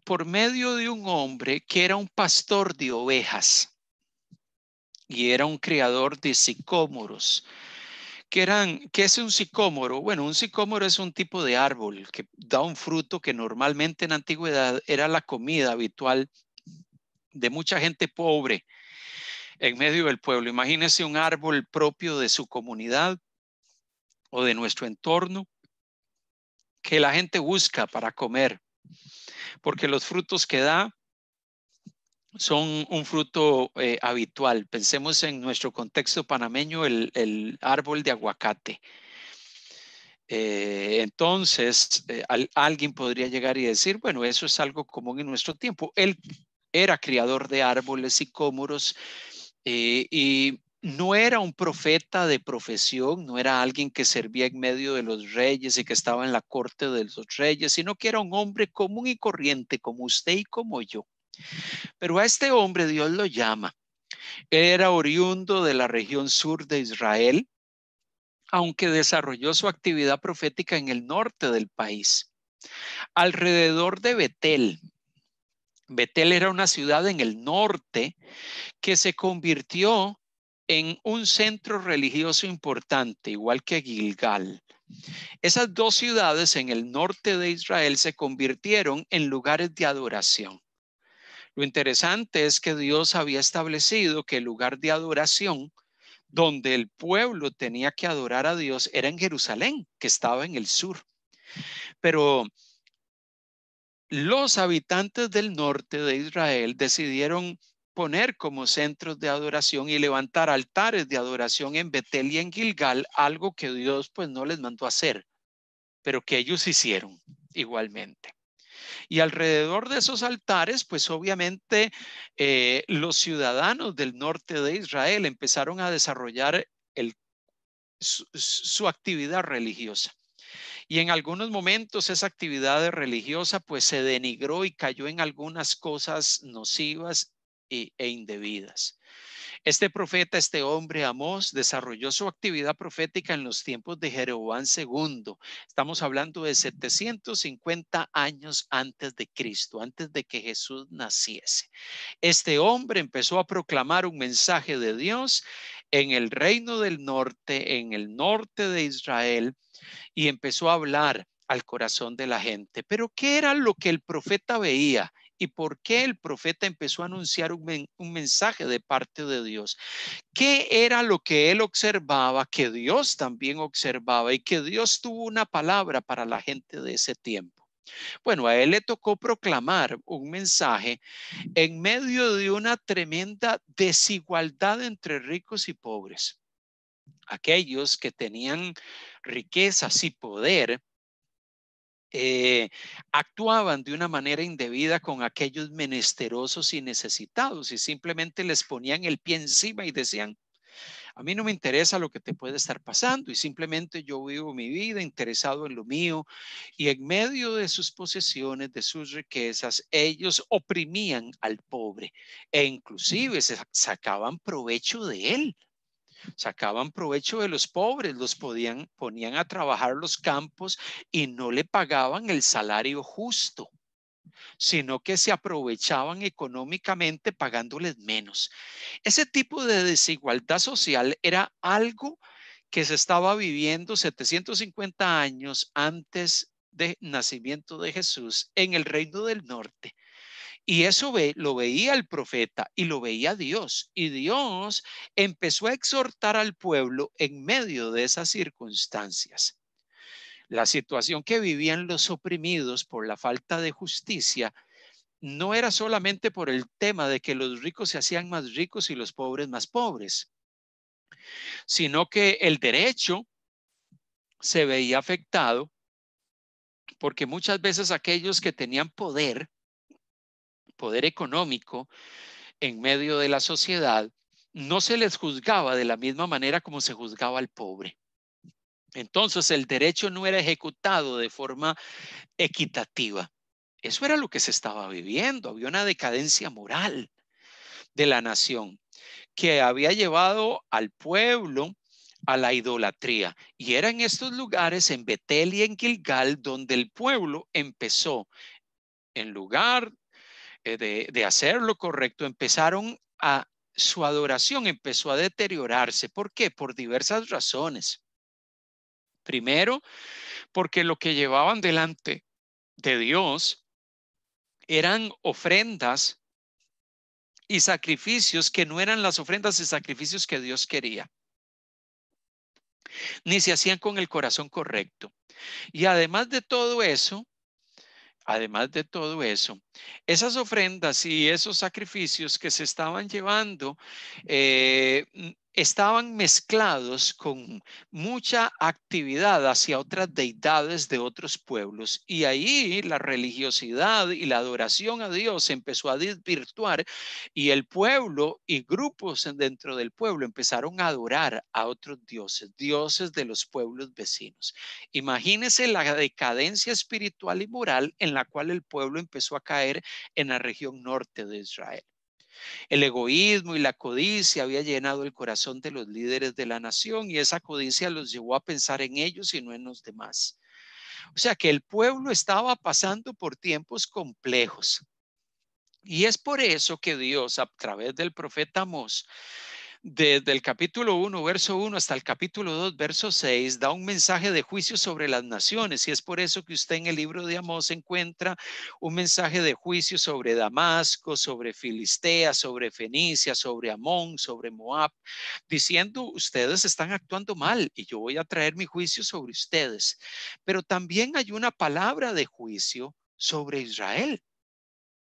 por medio de un hombre que era un pastor de ovejas y era un criador de sicómoros. ¿Qué es un sicómoro? Bueno, un sicómoro es un tipo de árbol que da un fruto que normalmente en la antigüedad era la comida habitual de mucha gente pobre en medio del pueblo. Imagínese un árbol propio de su comunidad o de nuestro entorno que la gente busca para comer, porque los frutos que da son un fruto habitual. Pensemos en nuestro contexto panameño, el árbol de aguacate. Entonces, alguien podría llegar y decir, bueno, eso es algo común en nuestro tiempo. Él era criador de árboles sicómoros y no era un profeta de profesión, no era alguien que servía en medio de los reyes y que estaba en la corte de los reyes, sino que era un hombre común y corriente como usted y como yo. Pero a este hombre Dios lo llama. Era oriundo de la región sur de Israel, aunque desarrolló su actividad profética en el norte del país, alrededor de Betel. Betel era una ciudad en el norte que se convirtió en un centro religioso importante, igual que Gilgal. Esas dos ciudades en el norte de Israel se convirtieron en lugares de adoración. Lo interesante es que Dios había establecido que el lugar de adoración donde el pueblo tenía que adorar a Dios era en Jerusalén, que estaba en el sur. Pero los habitantes del norte de Israel decidieron poner como centros de adoración y levantar altares de adoración en Betel y en Gilgal, algo que Dios pues no les mandó a hacer, pero que ellos hicieron igualmente. Y alrededor de esos altares, pues obviamente los ciudadanos del norte de Israel empezaron a desarrollar su actividad religiosa. Y en algunos momentos esa actividad religiosa pues se denigró y cayó en algunas cosas nocivas e indebidas. Este profeta, este hombre Amós, desarrolló su actividad profética en los tiempos de Jeroboam II. Estamos hablando de 750 años antes de Cristo, antes de que Jesús naciese. Este hombre empezó a proclamar un mensaje de Dios en el reino del norte, en el norte de Israel, y empezó a hablar al corazón de la gente. Pero ¿qué era lo que el profeta veía? ¿Y por qué el profeta empezó a anunciar un mensaje de parte de Dios? ¿Qué era lo que él observaba, que Dios también observaba y que Dios tuvo una palabra para la gente de ese tiempo? Bueno, a él le tocó proclamar un mensaje en medio de una tremenda desigualdad entre ricos y pobres. Aquellos que tenían riquezas y poder actuaban de una manera indebida con aquellos menesterosos y necesitados y simplemente les ponían el pie encima y decían: a mí no me interesa lo que te puede estar pasando y simplemente yo vivo mi vida interesado en lo mío. Y en medio de sus posesiones, de sus riquezas, ellos oprimían al pobre e inclusive sacaban provecho de él. Sacaban provecho de los pobres, ponían a trabajar los campos y no le pagaban el salario justo, sino que se aprovechaban económicamente pagándoles menos. Ese tipo de desigualdad social era algo que se estaba viviendo 750 años antes del nacimiento de Jesús en el reino del norte. Y eso lo veía el profeta y lo veía Dios. Y Dios empezó a exhortar al pueblo en medio de esas circunstancias. La situación que vivían los oprimidos por la falta de justicia no era solamente por el tema de que los ricos se hacían más ricos y los pobres más pobres, sino que el derecho se veía afectado porque muchas veces aquellos que tenían poder económico en medio de la sociedad, no se les juzgaba de la misma manera como se juzgaba al pobre. Entonces el derecho no era ejecutado de forma equitativa. Eso era lo que se estaba viviendo. Había una decadencia moral de la nación que había llevado al pueblo a la idolatría. Y era en estos lugares, en Betel y en Gilgal, donde el pueblo empezó, en lugar de hacer lo correcto, su adoración empezó a deteriorarse. ¿Por qué? Por diversas razones. Primero, porque lo que llevaban delante de Dios eran ofrendas y sacrificios que no eran las ofrendas y sacrificios que Dios quería, ni se hacían con el corazón correcto. Y además de todo eso, esas ofrendas y esos sacrificios que se estaban llevando estaban mezclados con mucha actividad hacia otras deidades de otros pueblos. Y ahí la religiosidad y la adoración a Dios se empezó a desvirtuar y el pueblo y grupos dentro del pueblo empezaron a adorar a otros dioses, dioses de los pueblos vecinos. Imagínense la decadencia espiritual y moral en la cual el pueblo empezó a caer en la región norte de Israel. El egoísmo y la codicia había llenado el corazón de los líderes de la nación y esa codicia los llevó a pensar en ellos y no en los demás. O sea que el pueblo estaba pasando por tiempos complejos. Y es por eso que Dios, a través del profeta Amós, desde el capítulo 1, verso 1 hasta el capítulo 2, verso 6, da un mensaje de juicio sobre las naciones. Y es por eso que usted en el libro de Amós encuentra un mensaje de juicio sobre Damasco, sobre Filistea, sobre Fenicia, sobre Amón, sobre Moab, diciendo: ustedes están actuando mal y yo voy a traer mi juicio sobre ustedes. Pero también hay una palabra de juicio sobre Israel.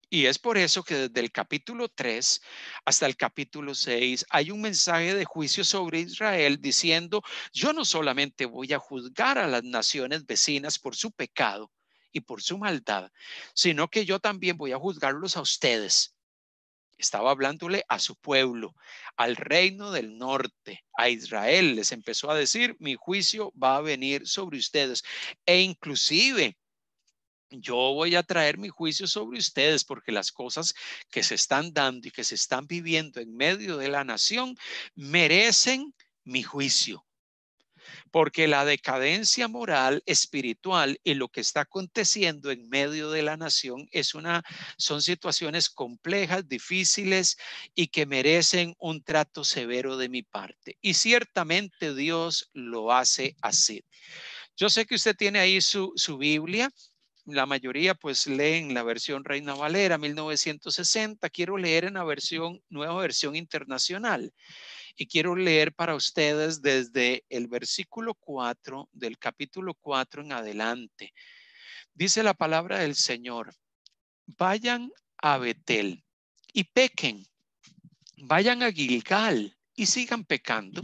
Y es por eso que desde el capítulo 3 hasta el capítulo 6 hay un mensaje de juicio sobre Israel diciendo: yo no solamente voy a juzgar a las naciones vecinas por su pecado y por su maldad, sino que yo también voy a juzgarlos a ustedes. Estaba hablándole a su pueblo, al reino del norte, a Israel. Les empezó a decir: mi juicio va a venir sobre ustedes. E inclusive yo voy a traer mi juicio sobre ustedes, porque las cosas que se están dando y que se están viviendo en medio de la nación merecen mi juicio. Porque la decadencia moral, espiritual y lo que está aconteciendo en medio de la nación son situaciones complejas, difíciles y que merecen un trato severo de mi parte. Y ciertamente Dios lo hace así. Yo sé que usted tiene ahí su Biblia. La mayoría pues leen la versión Reina Valera 1960. Quiero leer en la nueva versión internacional. Y quiero leer para ustedes desde el versículo 4 del capítulo 4 en adelante. Dice la palabra del Señor: vayan a Betel y pequen, vayan a Gilgal y sigan pecando.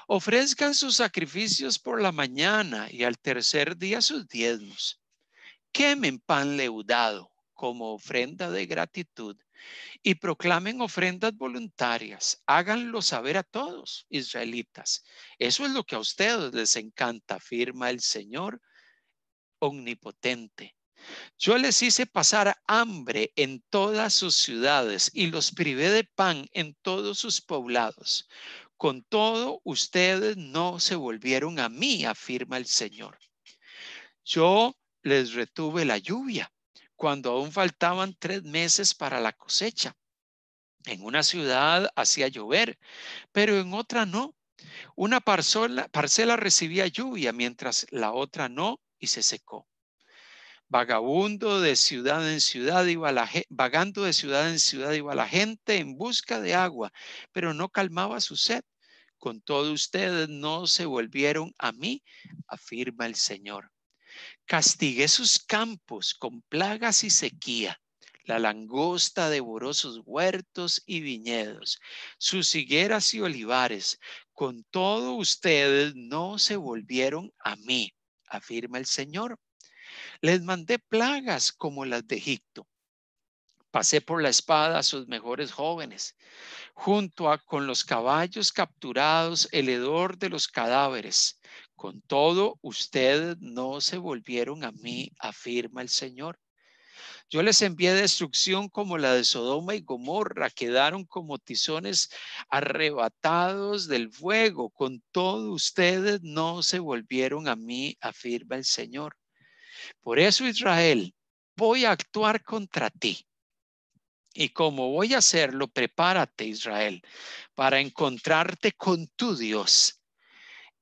Ofrezcan sus sacrificios por la mañana y al tercer día sus diezmos. Quemen pan leudado como ofrenda de gratitud y proclamen ofrendas voluntarias. Háganlo saber a todos, israelitas. Eso es lo que a ustedes les encanta, afirma el Señor omnipotente. Yo les hice pasar hambre en todas sus ciudades y los privé de pan en todos sus poblados. Con todo, ustedes no se volvieron a mí, afirma el Señor. Yo les retuve la lluvia cuando aún faltaban 3 meses para la cosecha. En una ciudad hacía llover, pero en otra no. Una parcela recibía lluvia, mientras la otra no, y se secó. Vagando de ciudad en ciudad iba la gente en busca de agua, pero no calmaba su sed. Con todo, ustedes no se volvieron a mí, afirma el Señor. Castigué sus campos con plagas y sequía. La langosta devoró sus huertos y viñedos, sus higueras y olivares. Con todo, ustedes no se volvieron a mí, afirma el Señor. Les mandé plagas como las de Egipto. Pasé por la espada a sus mejores jóvenes. Con los caballos capturados, el hedor de los cadáveres. Con todo, ustedes no se volvieron a mí, afirma el Señor. Yo les envié destrucción como la de Sodoma y Gomorra. Quedaron como tizones arrebatados del fuego. Con todo, ustedes no se volvieron a mí, afirma el Señor. Por eso, Israel, voy a actuar contra ti. Y como voy a hacerlo, prepárate, Israel, para encontrarte con tu Dios.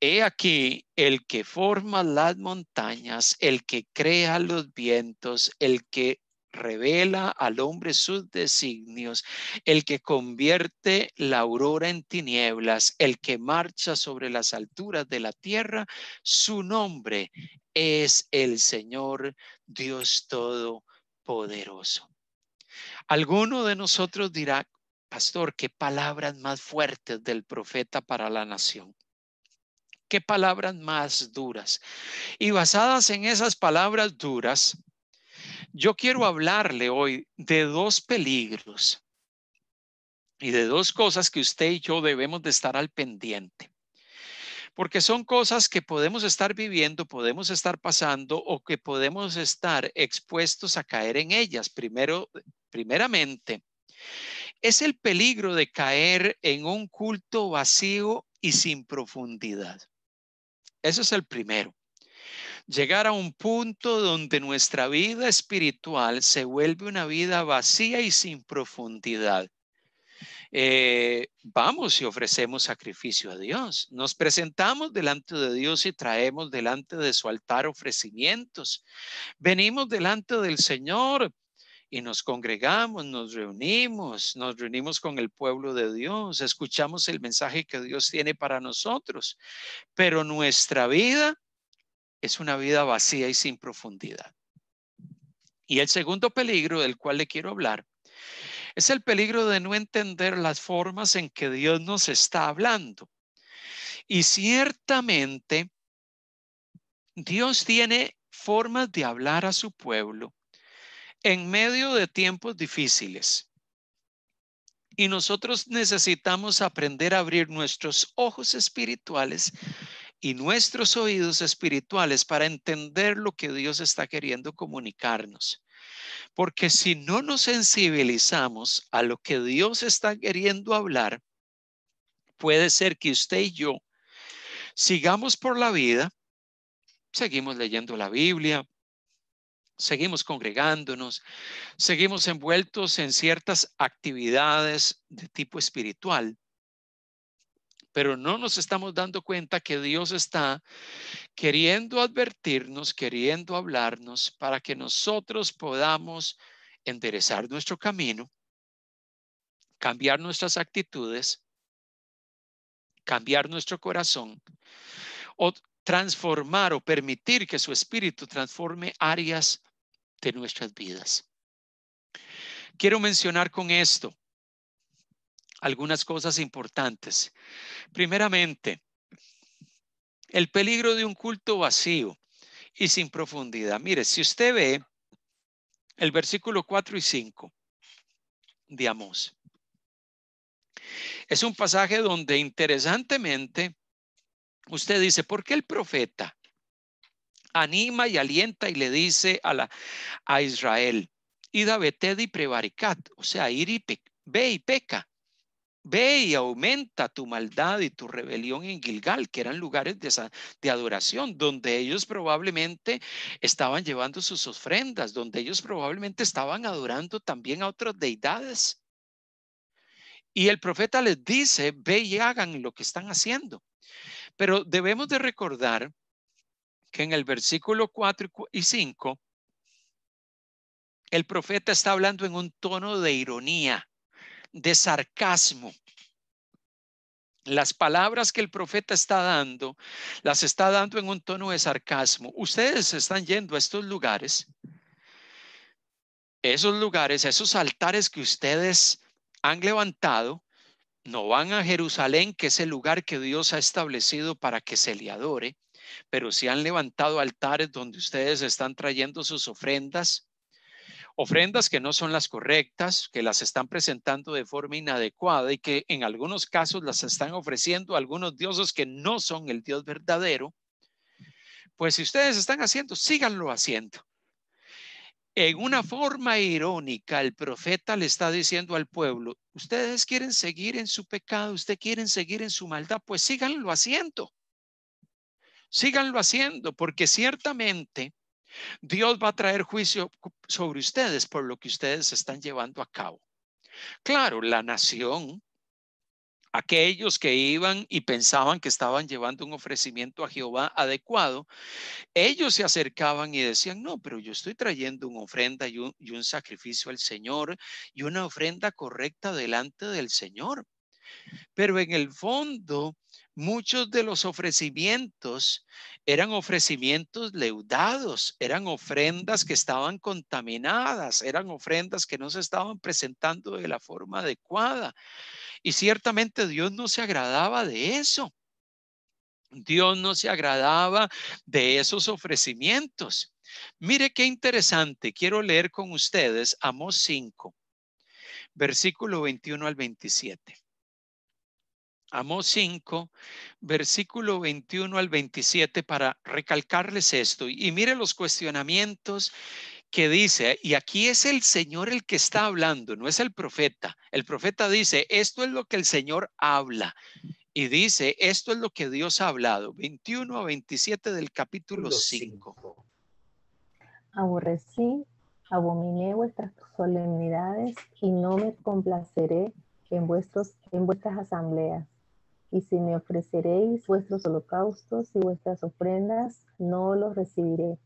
He aquí el que forma las montañas, el que crea los vientos, el que revela al hombre sus designios, el que convierte la aurora en tinieblas, el que marcha sobre las alturas de la tierra. Su nombre es el Señor Dios Todopoderoso. Alguno de nosotros dirá: pastor, qué palabras más fuertes del profeta para la nación. Qué palabras más duras. Y basadas en esas palabras duras, yo quiero hablarle hoy de 2 peligros y de 2 cosas que usted y yo debemos de estar al pendiente. Porque son cosas que podemos estar viviendo, podemos estar pasando o que podemos estar expuestos a caer en ellas. Primeramente, es el peligro de caer en un culto vacío y sin profundidad. Ese es el primero. Llegar a un punto donde nuestra vida espiritual se vuelve una vida vacía y sin profundidad. Vamos y ofrecemos sacrificio a Dios. Nos presentamos delante de Dios y traemos delante de su altar ofrecimientos. Venimos delante del Señor y nos congregamos, nos reunimos con el pueblo de Dios, escuchamos el mensaje que Dios tiene para nosotros, pero nuestra vida es una vida vacía y sin profundidad. Y el segundo peligro del cual le quiero hablar es el peligro de no entender las formas en que Dios nos está hablando. Y ciertamente Dios tiene formas de hablar a su pueblo en medio de tiempos difíciles. Y nosotros necesitamos aprender a abrir nuestros ojos espirituales y nuestros oídos espirituales para entender lo que Dios está queriendo comunicarnos. Porque si no nos sensibilizamos a lo que Dios está queriendo hablar, puede ser que usted y yo sigamos por la vida, seguimos leyendo la Biblia, seguimos congregándonos, seguimos envueltos en ciertas actividades de tipo espiritual, pero no nos estamos dando cuenta que Dios está queriendo advertirnos, queriendo hablarnos para que nosotros podamos enderezar nuestro camino, cambiar nuestras actitudes, cambiar nuestro corazón o transformar o permitir que su espíritu transforme áreas de nuestras vidas. Quiero mencionar con esto algunas cosas importantes. Primeramente, el peligro de un culto vacío y sin profundidad. Mire, si usted ve el versículo 4 y 5 de Amós, es un pasaje donde interesantemente usted dice, ¿por qué el profeta anima y alienta y le dice a Israel, id a Beted y prevaricat? O sea, ve y peca. Ve y aumenta tu maldad y tu rebelión en Gilgal, que eran lugares de adoración, donde ellos probablemente estaban llevando sus ofrendas, donde ellos probablemente estaban adorando también a otras deidades. Y el profeta les dice, ve y hagan lo que están haciendo. Pero debemos de recordar que en el versículo 4 y 5, el profeta está hablando en un tono de ironía, de sarcasmo. Las palabras que el profeta está dando, las está dando en un tono de sarcasmo. Ustedes están yendo a estos lugares, esos altares que ustedes han levantado, no van a Jerusalén, que es el lugar que Dios ha establecido para que se le adore, pero sí han levantado altares donde ustedes están trayendo sus ofrendas que no son las correctas, que las están presentando de forma inadecuada y que en algunos casos las están ofreciendo a algunos dioses que no son el Dios verdadero. Pues si ustedes están haciendo, síganlo haciendo. En una forma irónica, el profeta le está diciendo al pueblo, ustedes quieren seguir en su pecado, ustedes quieren seguir en su maldad, pues síganlo haciendo. Síganlo haciendo, porque ciertamente Dios va a traer juicio sobre ustedes por lo que ustedes están llevando a cabo. Claro, la nación, aquellos que iban y pensaban que estaban llevando un ofrecimiento a Jehová adecuado, ellos se acercaban y decían, no, pero yo estoy trayendo una ofrenda y un sacrificio al Señor y una ofrenda correcta delante del Señor. Pero en el fondo, muchos de los ofrecimientos eran ofrecimientos leudados, eran ofrendas que estaban contaminadas, eran ofrendas que no se estaban presentando de la forma adecuada. Y ciertamente Dios no se agradaba de eso. Dios no se agradaba de esos ofrecimientos. Mire qué interesante. Quiero leer con ustedes Amós 5, versículo 21 al 27. Amós 5, versículo 21 al 27 para recalcarles esto. Y mire los cuestionamientos que dice, y aquí es el Señor el que está hablando, no es el profeta. El profeta dice, esto es lo que el Señor habla. Y dice, esto es lo que Dios ha hablado, 21 a 27 del capítulo 5. Aborrecí, abominé vuestras solemnidades y no me complaceré en vuestras asambleas. Y si me ofreceréis vuestros holocaustos y vuestras ofrendas, no los recibiré,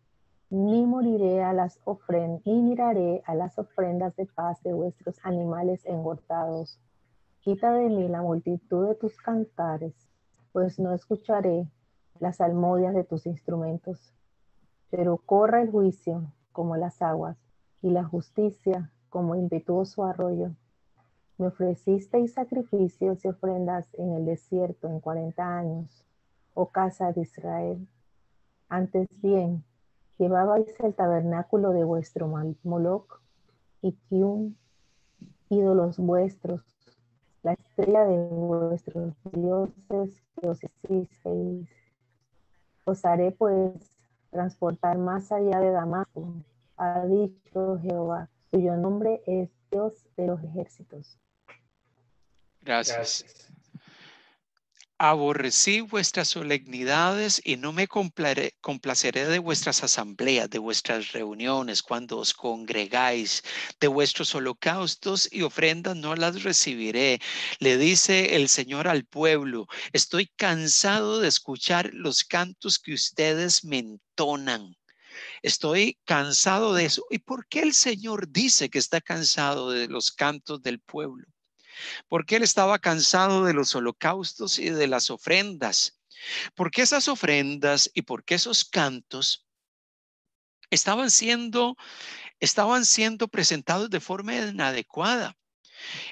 ni miraré a las ofrendas de paz de vuestros animales engordados. Quita de mí la multitud de tus cantares, pues no escucharé las salmodias de tus instrumentos. Pero corra el juicio como las aguas y la justicia como impetuoso arroyo. Me ofrecisteis sacrificios y ofrendas en el desierto en 40 años, oh casa de Israel. Antes bien, llevabais el tabernáculo de vuestro Moloc y Kiun, ídolos vuestros, la estrella de vuestros dioses que os hicisteis. Os haré pues transportar más allá de Damasco, ha dicho Jehová, cuyo nombre es Dios de los ejércitos. Gracias. Aborrecí vuestras solemnidades y no me complaceré de vuestras asambleas, de vuestras reuniones, cuando os congregáis, de vuestros holocaustos y ofrendas no las recibiré. Le dice el Señor al pueblo, estoy cansado de escuchar los cantos que ustedes me entonan. Estoy cansado de eso. ¿Y por qué el Señor dice que está cansado de los cantos del pueblo? Porque él estaba cansado de los holocaustos y de las ofrendas. Porque esas ofrendas y porque esos cantos estaban siendo presentados de forma inadecuada.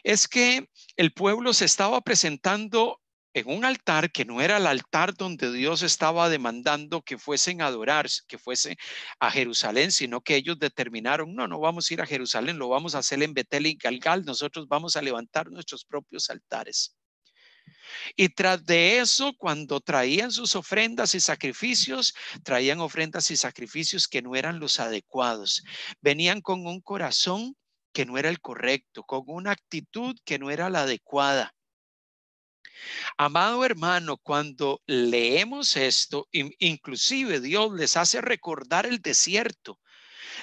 Es que el pueblo se estaba presentando en un altar que no era el altar donde Dios estaba demandando que fuesen a adorar, que fuese a Jerusalén, sino que ellos determinaron, no vamos a ir a Jerusalén, lo vamos a hacer en Betel y Galgal, nosotros vamos a levantar nuestros propios altares. Y tras de eso, cuando traían sus ofrendas y sacrificios, traían ofrendas y sacrificios que no eran los adecuados. Venían con un corazón que no era el correcto, con una actitud que no era la adecuada. Amado hermano, cuando leemos esto, inclusive Dios les hace recordar el desierto,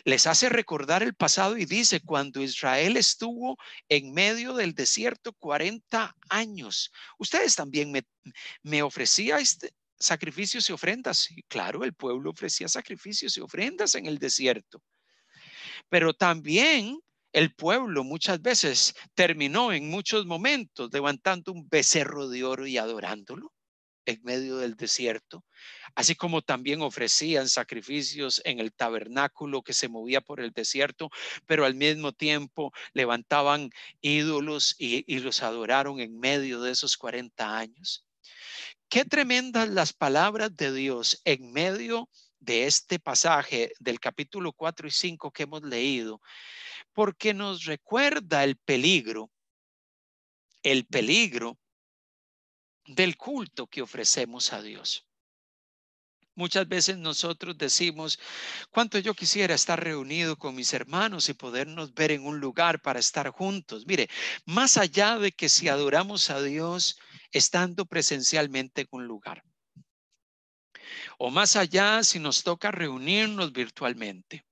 les hace recordar el pasado y dice, cuando Israel estuvo en medio del desierto 40 años, ustedes también me ofrecían sacrificios y ofrendas. Y claro, el pueblo ofrecía sacrificios y ofrendas en el desierto. Pero también el pueblo muchas veces terminó en muchos momentos levantando un becerro de oro y adorándolo en medio del desierto, así como también ofrecían sacrificios en el tabernáculo que se movía por el desierto, pero al mismo tiempo levantaban ídolos y los adoraron en medio de esos 40 años. Qué tremendas las palabras de Dios en medio de este pasaje del capítulo 4 y 5 que hemos leído, porque nos recuerda el peligro del culto que ofrecemos a Dios. Muchas veces nosotros decimos, cuánto yo quisiera estar reunido con mis hermanos y podernos ver en un lugar para estar juntos. Mire, más allá de que si adoramos a Dios estando presencialmente en un lugar, o más allá si nos toca reunirnos virtualmente,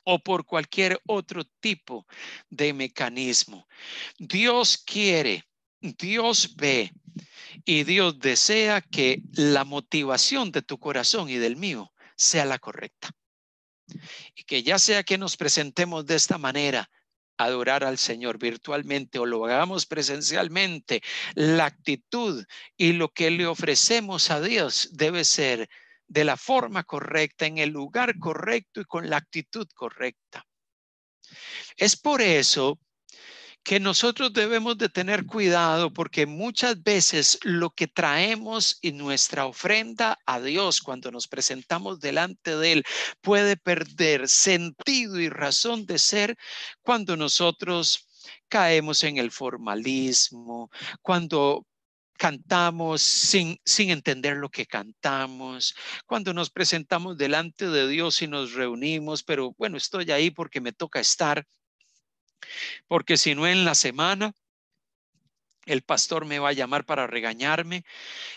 o por cualquier otro tipo de mecanismo. Dios quiere, Dios ve y Dios desea que la motivación de tu corazón y del mío sea la correcta. Y que ya sea que nos presentemos de esta manera, adorar al Señor virtualmente o lo hagamos presencialmente, la actitud y lo que le ofrecemos a Dios debe ser de la forma correcta, en el lugar correcto y con la actitud correcta. Es por eso que nosotros debemos de tener cuidado, porque muchas veces lo que traemos en nuestra ofrenda a Dios cuando nos presentamos delante de Él puede perder sentido y razón de ser cuando nosotros caemos en el formalismo, cuando cantamos sin entender lo que cantamos, cuando nos presentamos delante de Dios y nos reunimos, pero bueno, estoy ahí porque me toca estar. Porque si no en la semana El pastor me va a llamar para regañarme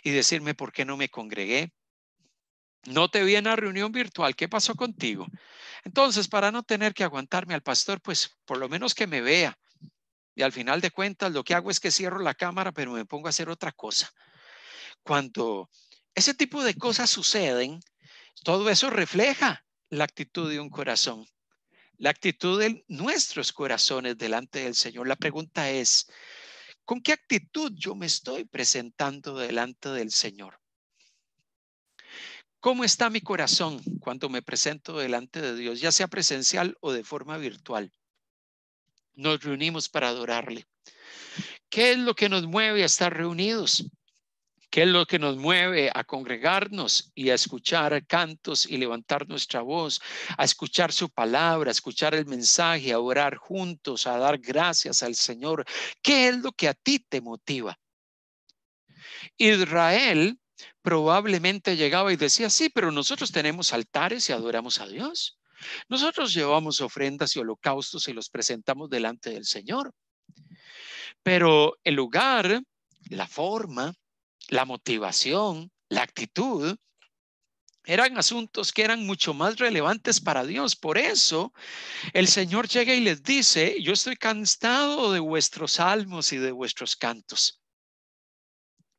y decirme por qué no me congregué. No te vi en la reunión virtual, ¿qué pasó contigo? Entonces, para no tener que aguantarme al pastor, pues por lo menos que me vea. Y al final de cuentas, lo que hago es que cierro la cámara, pero me pongo a hacer otra cosa. Cuando ese tipo de cosas suceden, todo eso refleja la actitud de un corazón, la actitud de nuestros corazones delante del Señor. La pregunta es, ¿con qué actitud yo me estoy presentando delante del Señor? ¿Cómo está mi corazón cuando me presento delante de Dios, ya sea presencial o de forma virtual? Nos reunimos para adorarle. ¿Qué es lo que nos mueve a estar reunidos? ¿Qué es lo que nos mueve a congregarnos y a escuchar cantos y levantar nuestra voz, a escuchar su palabra, a escuchar el mensaje, a orar juntos, a dar gracias al Señor? ¿Qué es lo que a ti te motiva? Israel probablemente llegaba y decía, sí, pero nosotros tenemos altares y adoramos a Dios. Nosotros llevamos ofrendas y holocaustos y los presentamos delante del Señor. Pero el lugar, la forma, la motivación, la actitud, eran asuntos que eran mucho más relevantes para Dios. Por eso el Señor llega y les dice, yo estoy cansado de vuestros salmos y de vuestros cantos.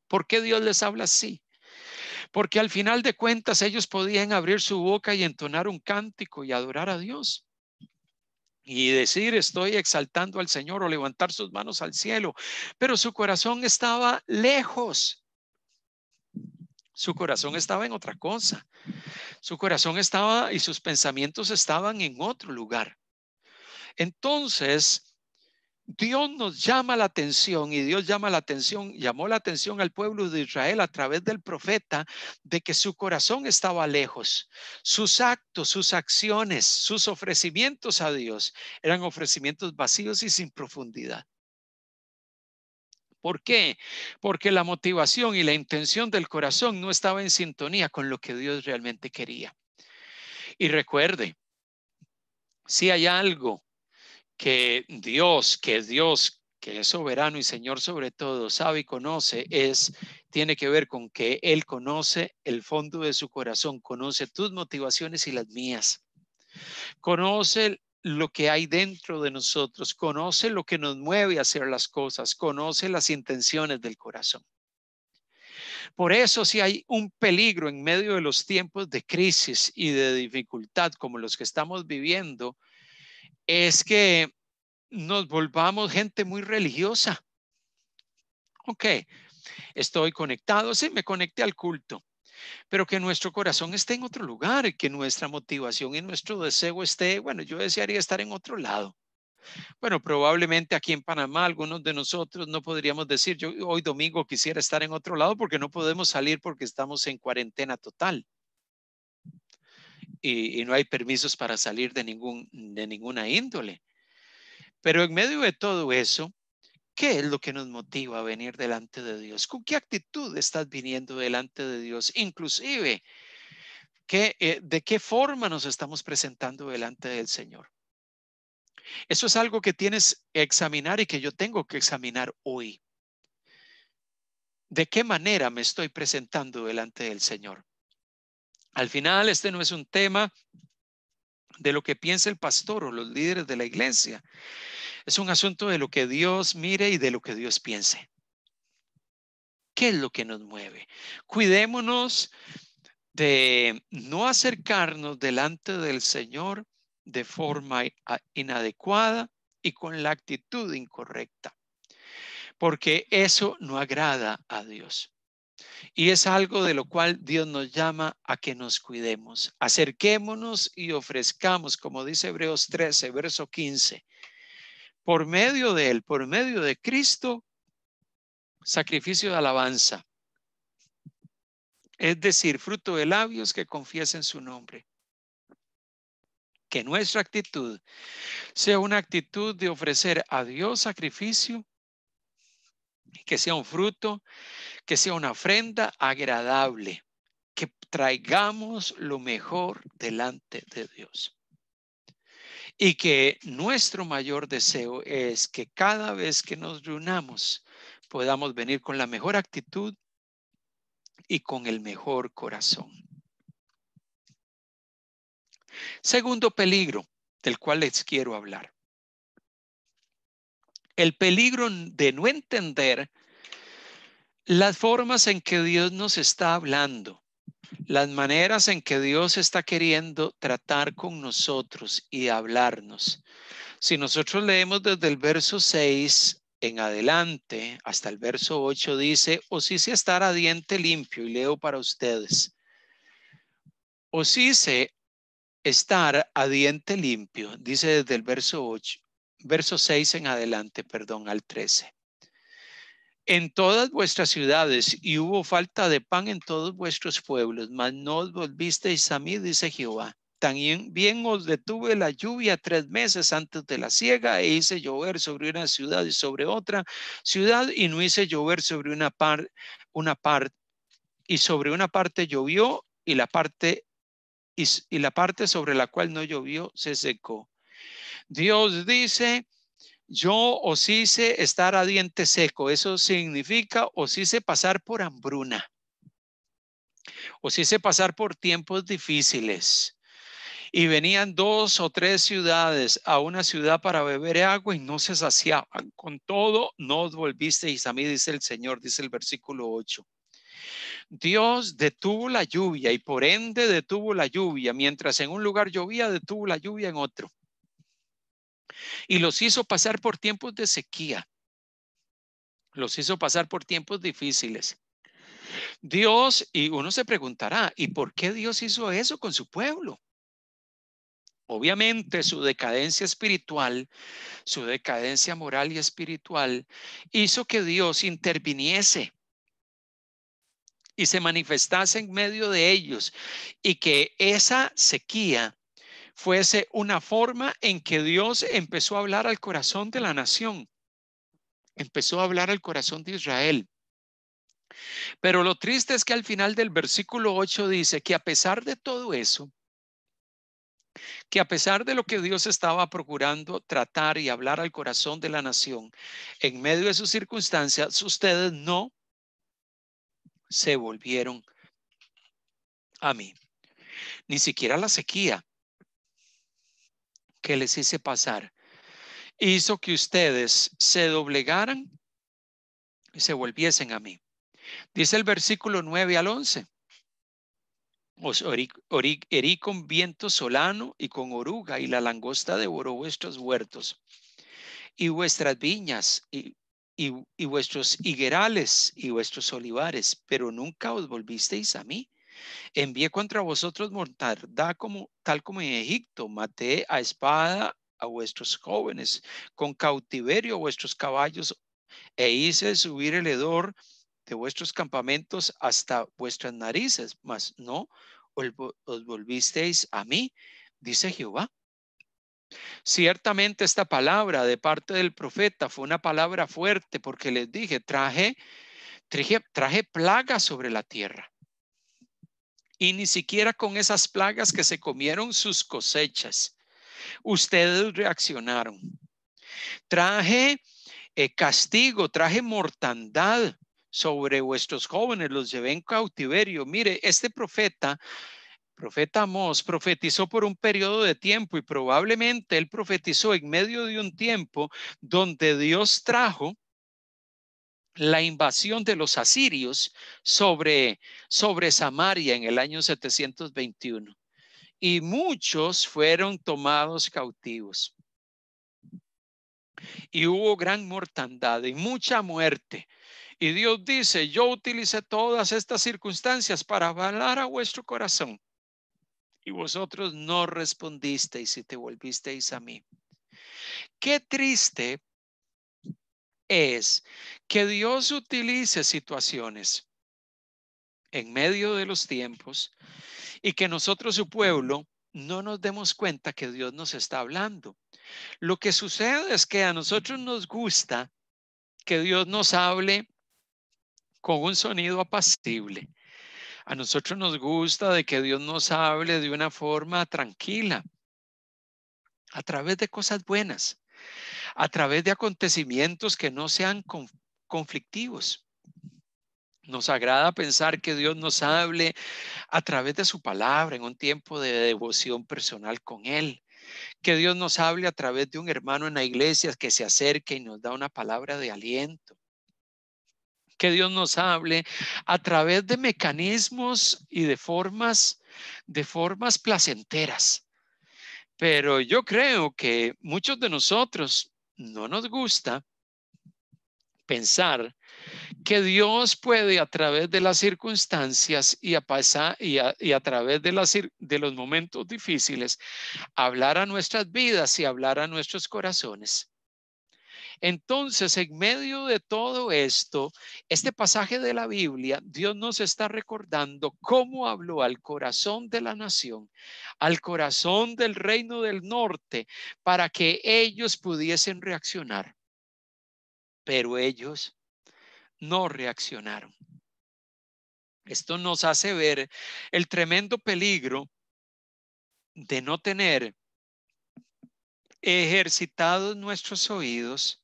¿Por qué Dios les habla así? Porque al final de cuentas ellos podían abrir su boca y entonar un cántico y adorar a Dios. Y decir estoy exaltando al Señor o levantar sus manos al cielo, pero su corazón estaba lejos. Su corazón estaba en otra cosa. Su corazón estaba y sus pensamientos estaban en otro lugar. Entonces, Dios nos llama la atención y Dios llamó la atención al pueblo de Israel a través del profeta de que su corazón estaba lejos. Sus actos, sus acciones, sus ofrecimientos a Dios eran ofrecimientos vacíos y sin profundidad. ¿Por qué? Porque la motivación y la intención del corazón no estaba en sintonía con lo que Dios realmente quería. Y recuerde, si hay algo que Dios, que es soberano y Señor sobre todo, sabe y conoce, tiene que ver con que Él conoce el fondo de su corazón, conoce tus motivaciones y las mías, conoce lo que hay dentro de nosotros, conoce lo que nos mueve a hacer las cosas, conoce las intenciones del corazón. Por eso, si hay un peligro en medio de los tiempos de crisis y de dificultad como los que estamos viviendo, es que nos volvamos gente muy religiosa. Ok, estoy conectado, sí, me conecté al culto, pero que nuestro corazón esté en otro lugar, que nuestra motivación y nuestro deseo esté, bueno, yo desearía estar en otro lado. Bueno, probablemente aquí en Panamá algunos de nosotros no podríamos decir, yo hoy domingo quisiera estar en otro lado porque no podemos salir porque estamos en cuarentena total y no hay permisos para salir de ninguna índole. Pero en medio de todo eso, ¿qué es lo que nos motiva a venir delante de Dios? ¿Con qué actitud estás viniendo delante de Dios? Inclusive, ¿de qué forma nos estamos presentando delante del Señor? Eso es algo que tienes que examinar y que yo tengo que examinar hoy. ¿De qué manera me estoy presentando delante del Señor? Al final, este no es un tema de lo que piensa el pastor o los líderes de la iglesia. Es un asunto de lo que Dios mire y de lo que Dios piense. ¿Qué es lo que nos mueve? Cuidémonos de no acercarnos delante del Señor de forma inadecuada y con la actitud incorrecta, porque eso no agrada a Dios. Y es algo de lo cual Dios nos llama a que nos cuidemos. Acerquémonos y ofrezcamos, como dice Hebreos 13, verso 15, por medio de Él, por medio de Cristo, sacrificio de alabanza. Es decir, fruto de labios que confiesen su nombre. Que nuestra actitud sea una actitud de ofrecer a Dios sacrificio, que sea un fruto, que sea una ofrenda agradable, que traigamos lo mejor delante de Dios. Y que nuestro mayor deseo es que cada vez que nos reunamos podamos venir con la mejor actitud y con el mejor corazón. Segundo peligro del cual les quiero hablar. El peligro de no entender las formas en que Dios nos está hablando, las maneras en que Dios está queriendo tratar con nosotros y hablarnos. Si nosotros leemos desde el verso 6 en adelante hasta el verso 8, dice: os hice estar a diente limpio, y leo para ustedes. Os hice estar a diente limpio, dice desde el verso 6 en adelante, perdón, al 13. En todas vuestras ciudades, y hubo falta de pan en todos vuestros pueblos, mas no os volvisteis a mí, dice Jehová. También os detuve la lluvia 3 meses antes de la siega, e hice llover sobre una ciudad y sobre otra ciudad, y no hice llover sobre una parte, y sobre una parte llovió, y la parte sobre la cual no llovió se secó. Dios dice: yo os hice estar a diente seco. Eso significa: os hice pasar por hambruna. Os hice pasar por tiempos difíciles. Y venían 2 o 3 ciudades a una ciudad para beber agua y no se saciaban. Con todo, no os volvisteis a mí, dice el Señor, dice el versículo 8. Dios detuvo la lluvia y por ende detuvo la lluvia. Mientras en un lugar llovía, detuvo la lluvia en otro. Y los hizo pasar por tiempos de sequía. Los hizo pasar por tiempos difíciles. Dios, y uno se preguntará, ¿y por qué Dios hizo eso con su pueblo? Obviamente su decadencia espiritual, su decadencia moral y espiritual hizo que Dios interviniese y se manifestase en medio de ellos, y que esa sequía fuese una forma en que Dios empezó a hablar al corazón de la nación. Empezó a hablar al corazón de Israel. Pero lo triste es que al final del versículo 8 dice que a pesar de todo eso, que a pesar de lo que Dios estaba procurando tratar y hablar al corazón de la nación, en medio de sus circunstancias, ustedes no se volvieron a mí. Ni siquiera la sequía que les hice pasar hizo que ustedes se doblegaran y se volviesen a mí. Dice el versículo 9 al 11. Os herí con viento solano y con oruga, y la langosta devoró vuestros huertos y vuestras viñas y vuestros higuerales y vuestros olivares, pero nunca os volvisteis a mí. Envié contra vosotros mortandad tal como en Egipto. Maté a espada a vuestros jóvenes, con cautiverio a vuestros caballos, e hice subir el hedor de vuestros campamentos hasta vuestras narices, mas no os volvisteis a mí, dice Jehová. Ciertamente esta palabra de parte del profeta fue una palabra fuerte, porque les dije: traje plagas sobre la tierra. Y ni siquiera con esas plagas que se comieron sus cosechas, ustedes reaccionaron. Traje castigo, traje mortandad sobre vuestros jóvenes, los llevé en cautiverio. Mire, este profeta Amós profetizó por un periodo de tiempo, y probablemente él profetizó en medio de un tiempo donde Dios trajo la invasión de los asirios sobre Samaria en el año 721, y muchos fueron tomados cautivos. Y hubo gran mortandad y mucha muerte. Y Dios dice: yo utilicé todas estas circunstancias para hablar a vuestro corazón, y vosotros no respondisteis y te volvisteis a mí. Qué triste es que Dios utilice situaciones en medio de los tiempos y que nosotros, su pueblo, no nos demos cuenta que Dios nos está hablando. Lo que sucede es que a nosotros nos gusta que Dios nos hable con un sonido apacible. A nosotros nos gusta de que Dios nos hable de una forma tranquila, a través de cosas buenas, a través de acontecimientos que no sean conflictivos. Nos agrada pensar que Dios nos hable a través de su palabra en un tiempo de devoción personal con Él. Que Dios nos hable a través de un hermano en la iglesia que se acerque y nos da una palabra de aliento. Que Dios nos hable a través de mecanismos y de formas placenteras. Pero yo creo que muchos de nosotros no nos gusta pensar que Dios puede a través de las circunstancias y a través de los momentos difíciles hablar a nuestras vidas y hablar a nuestros corazones. Entonces, en medio de todo esto, este pasaje de la Biblia, Dios nos está recordando cómo habló al corazón de la nación, al corazón del reino del norte, para que ellos pudiesen reaccionar. Pero ellos no reaccionaron. Esto nos hace ver el tremendo peligro de no tener ejercitados nuestros oídos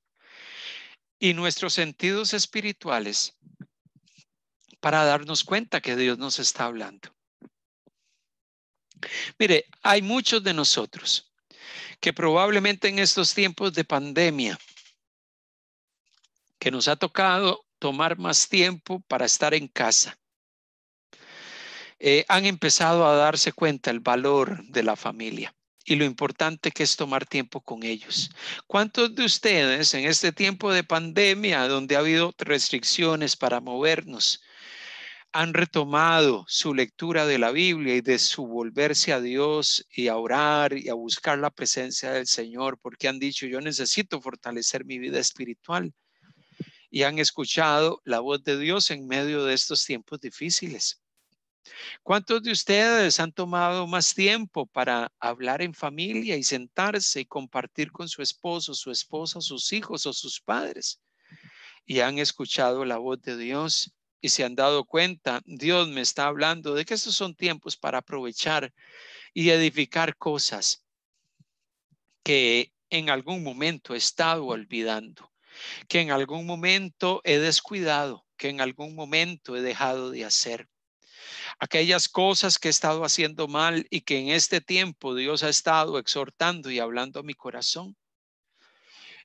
y nuestros sentidos espirituales para darnos cuenta que Dios nos está hablando. Mire, hay muchos de nosotros que probablemente en estos tiempos de pandemia, que nos ha tocado tomar más tiempo para estar en casa, han empezado a darse cuenta el valor de la familia y lo importante que es tomar tiempo con ellos. ¿Cuántos de ustedes en este tiempo de pandemia, donde ha habido restricciones para movernos, han retomado su lectura de la Biblia y de su volverse a Dios y a orar y a buscar la presencia del Señor? Porque han dicho, yo necesito fortalecer mi vida espiritual, y han escuchado la voz de Dios en medio de estos tiempos difíciles. ¿Cuántos de ustedes han tomado más tiempo para hablar en familia y sentarse y compartir con su esposo, su esposa, sus hijos o sus padres? Y han escuchado la voz de Dios y se han dado cuenta, Dios me está hablando de que estos son tiempos para aprovechar y edificar cosas que en algún momento he estado olvidando, que en algún momento he descuidado, que en algún momento he dejado de hacer. Aquellas cosas que he estado haciendo mal y que en este tiempo Dios ha estado exhortando y hablando a mi corazón.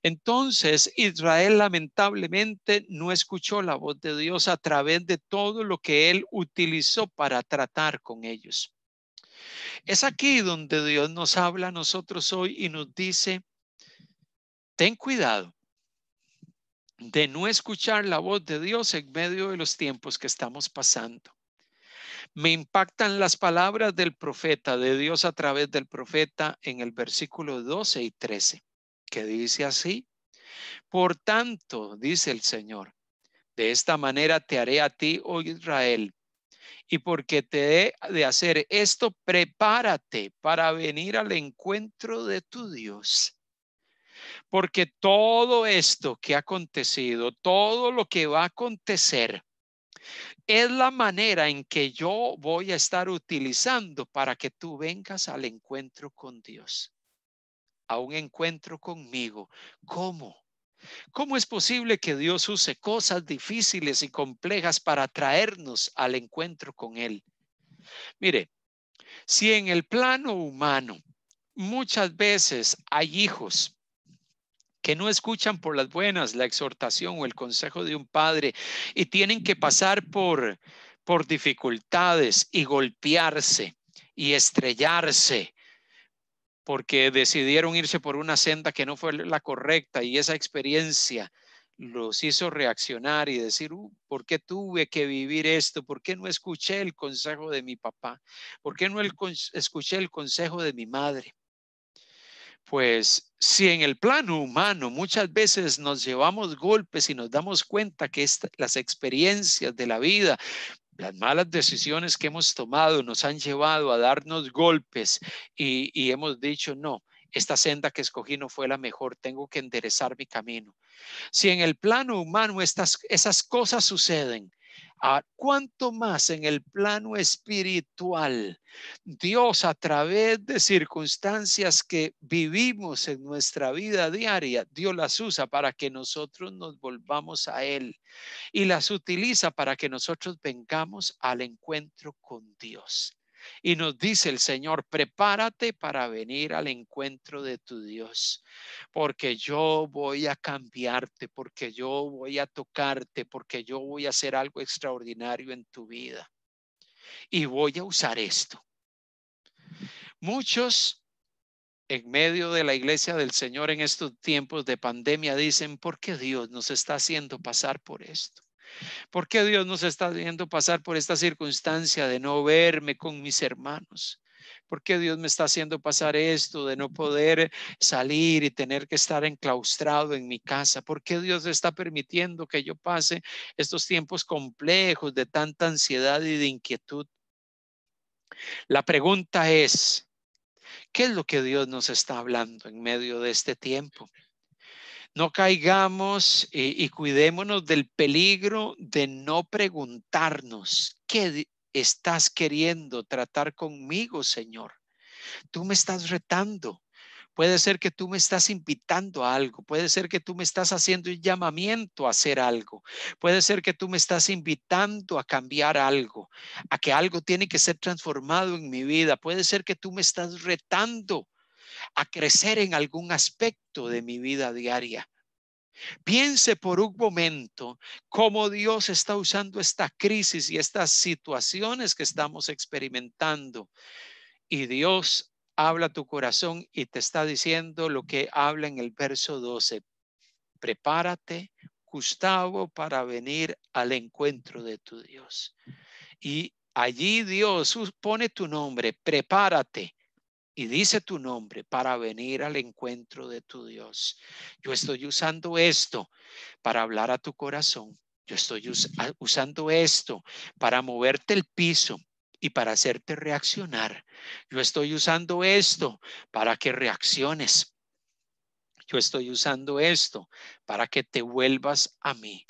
Entonces Israel lamentablemente no escuchó la voz de Dios a través de todo lo que él utilizó para tratar con ellos. Es aquí donde Dios nos habla a nosotros hoy y nos dice, ten cuidado de no escuchar la voz de Dios en medio de los tiempos que estamos pasando. Me impactan las palabras del profeta, de Dios a través del profeta en el versículo 12 y 13, que dice así: por tanto, dice el Señor, de esta manera te haré a ti, oh Israel, y porque te he de hacer esto, prepárate para venir al encuentro de tu Dios. Porque todo esto que ha acontecido, todo lo que va a acontecer, es la manera en que yo voy a estar utilizando para que tú vengas al encuentro con Dios, a un encuentro conmigo. ¿Cómo? ¿Cómo es posible que Dios use cosas difíciles y complejas para traernos al encuentro con Él? Mire, si en el plano humano muchas veces hay hijos que no escuchan por las buenas la exhortación o el consejo de un padre y tienen que pasar por dificultades y golpearse y estrellarse porque decidieron irse por una senda que no fue la correcta, y esa experiencia los hizo reaccionar y decir, ¿por qué tuve que vivir esto? ¿Por qué no escuché el consejo de mi papá? ¿Por qué no escuché el consejo de mi madre? Pues si en el plano humano muchas veces nos llevamos golpes y nos damos cuenta que las experiencias de la vida, las malas decisiones que hemos tomado nos han llevado a darnos golpes y hemos dicho, no, esta senda que escogí no fue la mejor, tengo que enderezar mi camino. Si en el plano humano esas cosas suceden, ¿Cuánto más en el plano espiritual? Dios, a través de circunstancias que vivimos en nuestra vida diaria, Dios las usa para que nosotros nos volvamos a Él y las utiliza para que nosotros vengamos al encuentro con Dios. Y nos dice el Señor, prepárate para venir al encuentro de tu Dios, porque yo voy a cambiarte, porque yo voy a tocarte, porque yo voy a hacer algo extraordinario en tu vida. Y voy a usar esto. Muchos en medio de la iglesia del Señor en estos tiempos de pandemia dicen, ¿por qué Dios nos está haciendo pasar por esto? ¿Por qué Dios nos está haciendo pasar por esta circunstancia de no verme con mis hermanos? ¿Por qué Dios me está haciendo pasar esto de no poder salir y tener que estar enclaustrado en mi casa? ¿Por qué Dios está permitiendo que yo pase estos tiempos complejos de tanta ansiedad y de inquietud? La pregunta es, ¿qué es lo que Dios nos está hablando en medio de este tiempo? No caigamos y cuidémonos del peligro de no preguntarnos, ¿qué estás queriendo tratar conmigo, Señor? Tú me estás retando. Puede ser que tú me estás invitando a algo. Puede ser que tú me estás haciendo un llamamiento a hacer algo. Puede ser que tú me estás invitando a cambiar algo, a que algo tiene que ser transformado en mi vida. Puede ser que tú me estás retando a crecer en algún aspecto de mi vida diaria. Piense por un momento cómo Dios está usando esta crisis y estas situaciones que estamos experimentando. Y Dios habla a tu corazón y te está diciendo lo que habla en el verso 12. Prepárate, Gustavo, para venir al encuentro de tu Dios. Y allí Dios pone tu nombre, prepárate. Y dice tu nombre para venir al encuentro de tu Dios. Yo estoy usando esto para hablar a tu corazón. Yo estoy usando esto para moverte el piso y para hacerte reaccionar. Yo estoy usando esto para que reacciones. Yo estoy usando esto para que te vuelvas a mí,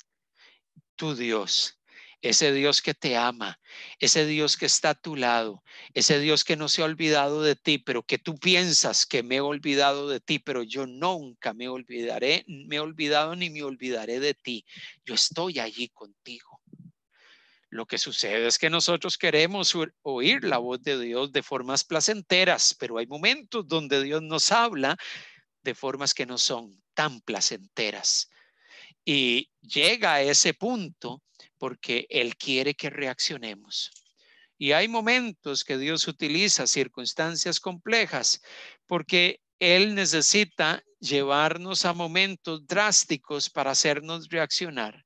tu Dios. Ese Dios que te ama, ese Dios que está a tu lado, ese Dios que no se ha olvidado de ti, pero que tú piensas que me he olvidado de ti, pero yo nunca me olvidaré, me he olvidado ni me olvidaré de ti. Yo estoy allí contigo. Lo que sucede es que nosotros queremos oír la voz de Dios de formas placenteras, pero hay momentos donde Dios nos habla de formas que no son tan placenteras. Y llega a ese punto porque Él quiere que reaccionemos. Y hay momentos que Dios utiliza circunstancias complejas porque Él necesita llevarnos a momentos drásticos para hacernos reaccionar.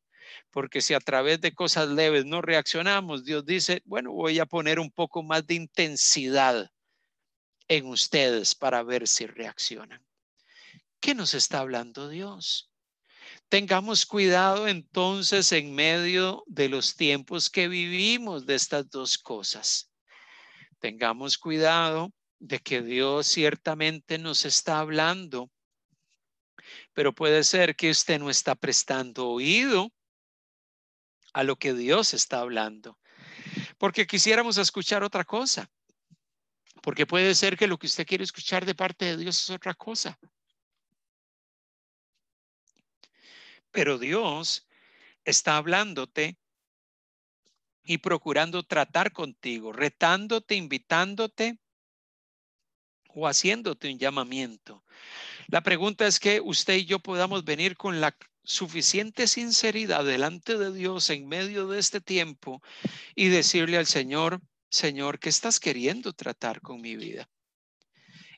Porque si a través de cosas leves no reaccionamos, Dios dice, bueno, voy a poner un poco más de intensidad en ustedes para ver si reaccionan. ¿Qué nos está hablando Dios? Tengamos cuidado entonces en medio de los tiempos que vivimos de estas dos cosas. Tengamos cuidado de que Dios ciertamente nos está hablando, pero puede ser que usted no está prestando oído a lo que Dios está hablando, porque quisiéramos escuchar otra cosa, porque puede ser que lo que usted quiere escuchar de parte de Dios es otra cosa. Pero Dios está hablándote y procurando tratar contigo, retándote, invitándote o haciéndote un llamamiento. La pregunta es que usted y yo podamos venir con la suficiente sinceridad delante de Dios en medio de este tiempo y decirle al Señor, Señor, ¿qué estás queriendo tratar con mi vida?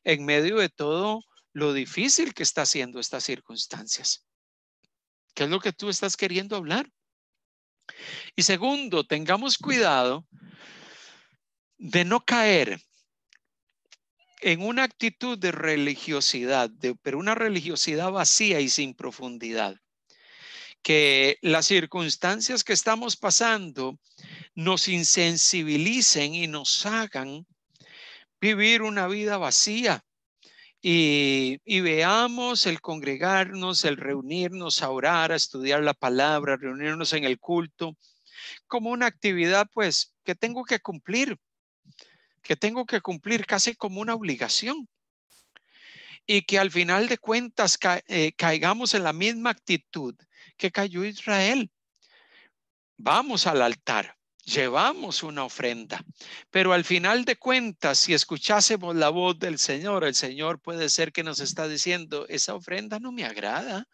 En medio de todo lo difícil que está haciendo estas circunstancias. ¿Qué es lo que tú estás queriendo hablar? Y segundo, tengamos cuidado de no caer en una actitud de religiosidad, pero una religiosidad vacía y sin profundidad. Que las circunstancias que estamos pasando nos insensibilicen y nos hagan vivir una vida vacía. Y veamos el congregarnos, el reunirnos a orar, a estudiar la palabra, reunirnos en el culto, como una actividad pues que tengo que cumplir casi como una obligación. Y que al final de cuentas caigamos en la misma actitud que cayó Israel. Vamos al altar, llevamos una ofrenda, pero al final de cuentas, si escuchásemos la voz del Señor, el Señor puede ser que nos está diciendo, esa ofrenda no me agrada,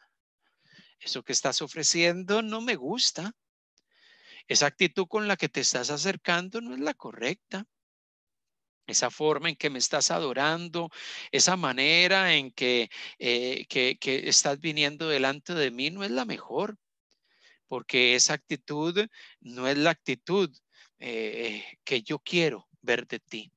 eso que estás ofreciendo no me gusta, esa actitud con la que te estás acercando no es la correcta. Esa forma en que me estás adorando, esa manera en que estás viniendo delante de mí no es la mejor, porque esa actitud no es la actitud que yo quiero ver de ti.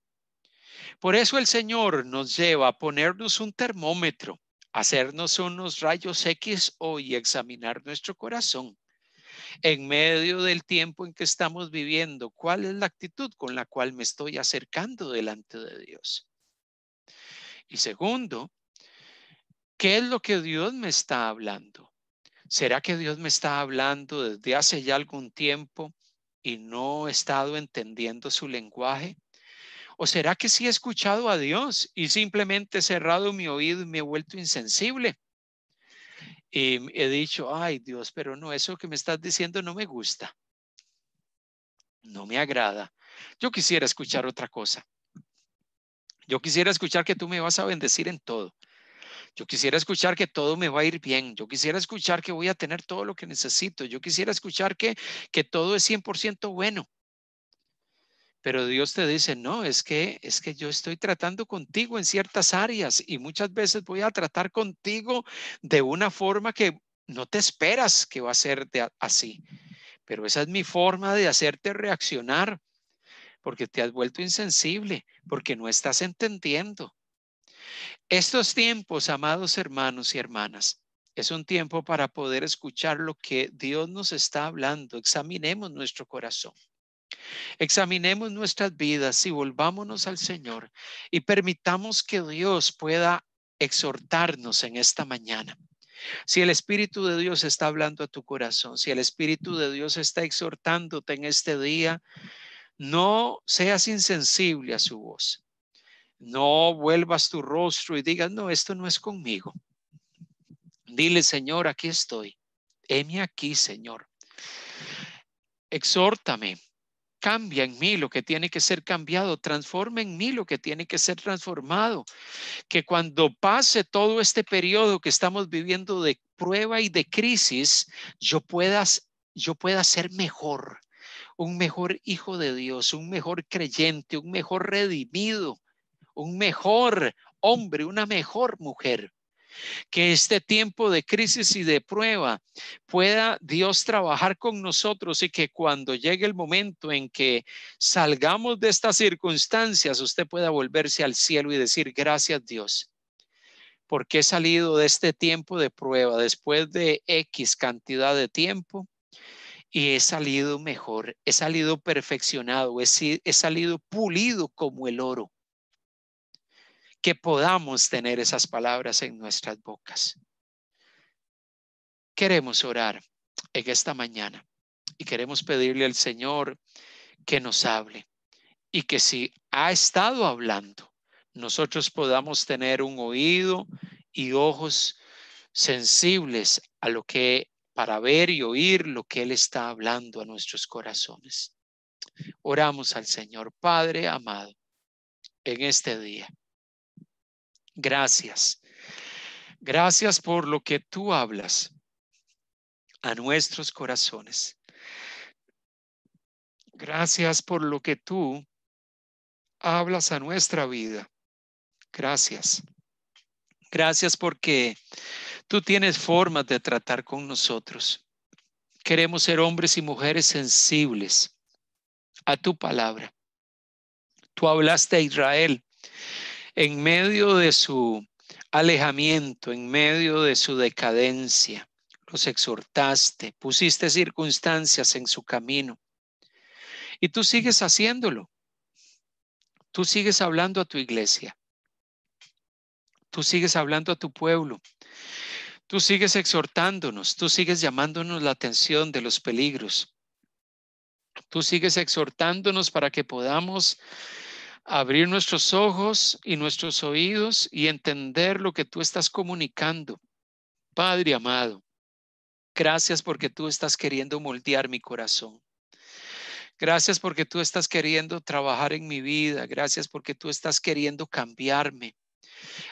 Por eso el Señor nos lleva a ponernos un termómetro, hacernos unos rayos X y examinar nuestro corazón. En medio del tiempo en que estamos viviendo, ¿cuál es la actitud con la cual me estoy acercando delante de Dios? Y segundo, ¿qué es lo que Dios me está hablando? ¿Será que Dios me está hablando desde hace ya algún tiempo y no he estado entendiendo su lenguaje? ¿O será que sí he escuchado a Dios y simplemente he cerrado mi oído y me he vuelto insensible? Y he dicho, ay Dios, pero no, eso que me estás diciendo no me gusta. No me agrada. Yo quisiera escuchar otra cosa. Yo quisiera escuchar que tú me vas a bendecir en todo. Yo quisiera escuchar que todo me va a ir bien. Yo quisiera escuchar que voy a tener todo lo que necesito. Yo quisiera escuchar que todo es 100% bueno. Pero Dios te dice, no, es que yo estoy tratando contigo en ciertas áreas y muchas veces voy a tratar contigo de una forma que no te esperas que va a ser así. Pero esa es mi forma de hacerte reaccionar. Porque te has vuelto insensible, porque no estás entendiendo. Estos tiempos, amados hermanos y hermanas, es un tiempo para poder escuchar lo que Dios nos está hablando. Examinemos nuestro corazón, examinemos nuestras vidas y volvámonos al Señor y permitamos que Dios pueda exhortarnos en esta mañana. Si el Espíritu de Dios está hablando a tu corazón, si el Espíritu de Dios está exhortándote en este día, no seas insensible a su voz. No vuelvas tu rostro y digas, no, esto no es conmigo. Dile, Señor, aquí estoy. Heme aquí, Señor. Exhórtame. Cambia en mí lo que tiene que ser cambiado. Transforma en mí lo que tiene que ser transformado. Que cuando pase todo este periodo que estamos viviendo de prueba y de crisis, yo pueda ser mejor. Un mejor hijo de Dios, un mejor creyente, un mejor redimido, un mejor hombre, una mejor mujer. Que este tiempo de crisis y de prueba pueda Dios trabajar con nosotros y que cuando llegue el momento en que salgamos de estas circunstancias, usted pueda volverse al cielo y decir, gracias Dios, porque he salido de este tiempo de prueba después de X cantidad de tiempo. Y he salido mejor, he salido perfeccionado, he salido pulido como el oro. Que podamos tener esas palabras en nuestras bocas. Queremos orar en esta mañana y queremos pedirle al Señor que nos hable y que si ha estado hablando, nosotros podamos tener un oído y ojos sensibles a lo que para ver y oír lo que Él está hablando a nuestros corazones. Oramos al Señor. Padre amado, en este día. Gracias. Gracias por lo que tú hablas a nuestros corazones. Gracias por lo que tú hablas a nuestra vida. Gracias. Gracias porque tú tienes formas de tratar con nosotros. Queremos ser hombres y mujeres sensibles a tu palabra. Tú hablaste a Israel en medio de su alejamiento, en medio de su decadencia. Los exhortaste, pusiste circunstancias en su camino. Y tú sigues haciéndolo. Tú sigues hablando a tu iglesia. Tú sigues hablando a tu pueblo. Tú sigues exhortándonos. Tú sigues llamándonos la atención de los peligros. Tú sigues exhortándonos para que podamos abrir nuestros ojos y nuestros oídos y entender lo que tú estás comunicando. Padre amado, gracias porque tú estás queriendo moldear mi corazón. Gracias porque tú estás queriendo trabajar en mi vida. Gracias porque tú estás queriendo cambiarme.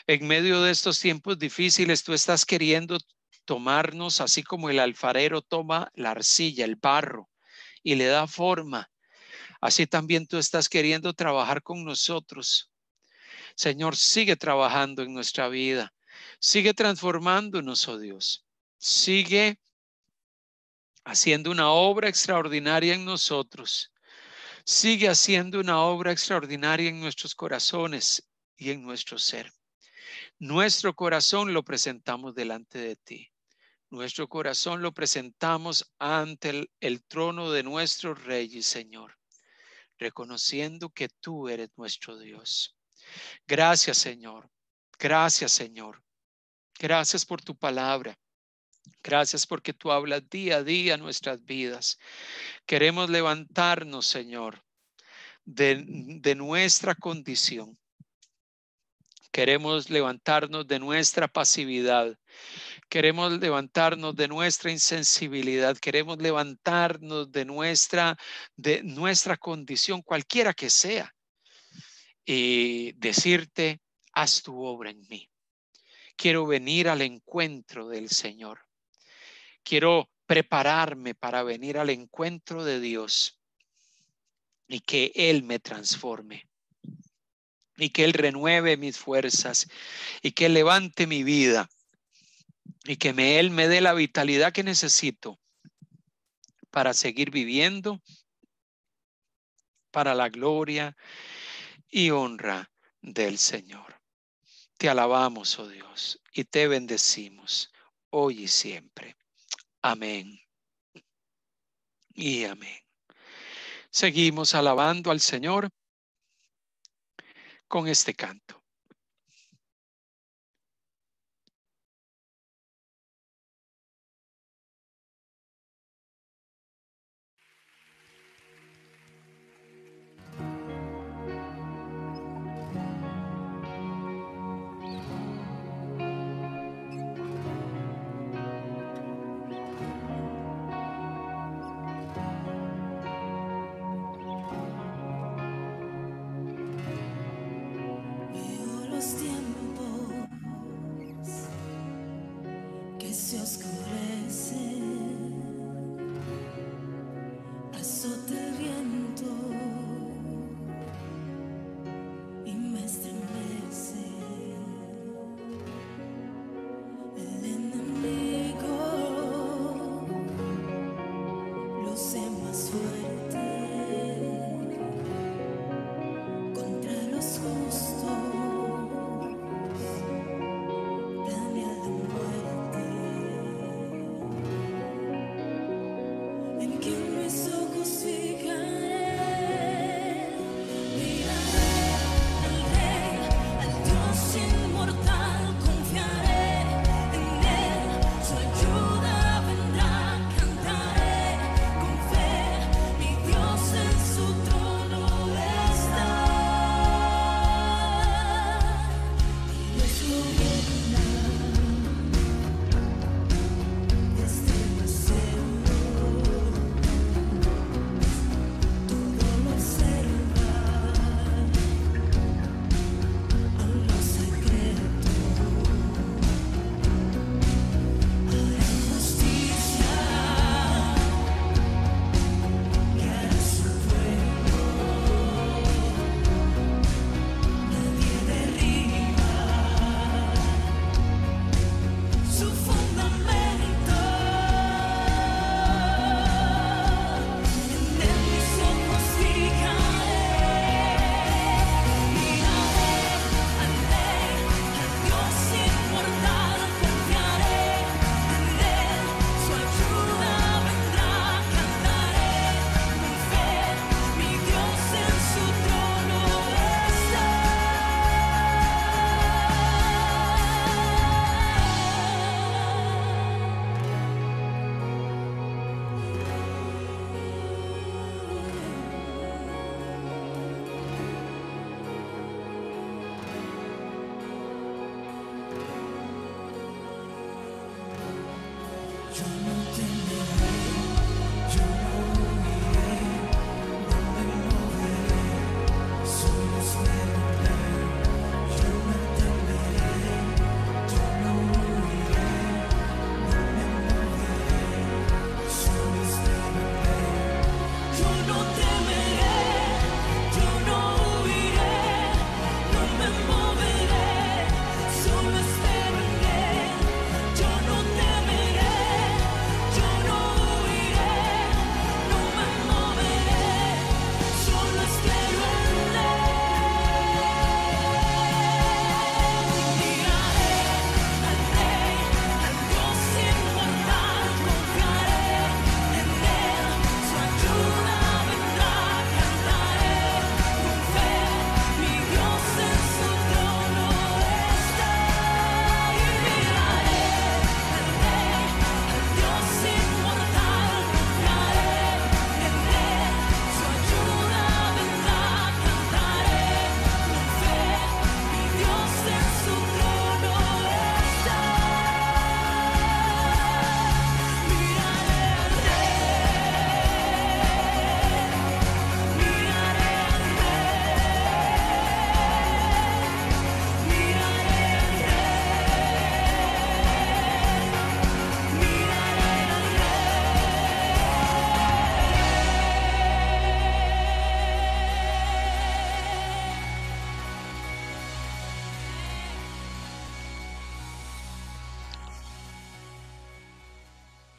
En medio de estos tiempos difíciles, tú estás queriendo tomarnos así como el alfarero toma la arcilla, el barro, y le da forma. Así también tú estás queriendo trabajar con nosotros. Señor, sigue trabajando en nuestra vida. Sigue transformándonos, oh Dios. Sigue haciendo una obra extraordinaria en nosotros. Sigue haciendo una obra extraordinaria en nuestros corazones y en nuestro ser. Nuestro corazón lo presentamos delante de ti. Nuestro corazón lo presentamos ante el trono de nuestro Rey y Señor, reconociendo que tú eres nuestro Dios. Gracias, Señor. Gracias, Señor. Gracias por tu palabra. Gracias porque tú hablas día a día nuestras vidas. Queremos levantarnos, Señor, de nuestra condición. Queremos levantarnos de nuestra pasividad. Queremos levantarnos de nuestra insensibilidad. Queremos levantarnos de nuestra condición, cualquiera que sea, y decirte, haz tu obra en mí. Quiero venir al encuentro del Señor. Quiero prepararme para venir al encuentro de Dios y que Él me transforme y que Él renueve mis fuerzas y que Él levante mi vida y que Él me dé la vitalidad que necesito para seguir viviendo para la gloria y honra del Señor. Te alabamos, oh Dios, y te bendecimos hoy y siempre. Amén y amén. Seguimos alabando al Señor con este canto. Veo los tiempos que se oscurecen, azota el viento y me estremece. El enemigo luce más fuerte contra los justos. Planea la muerte en quien mis ojos fijan.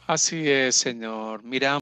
Así es, Señor. Miramos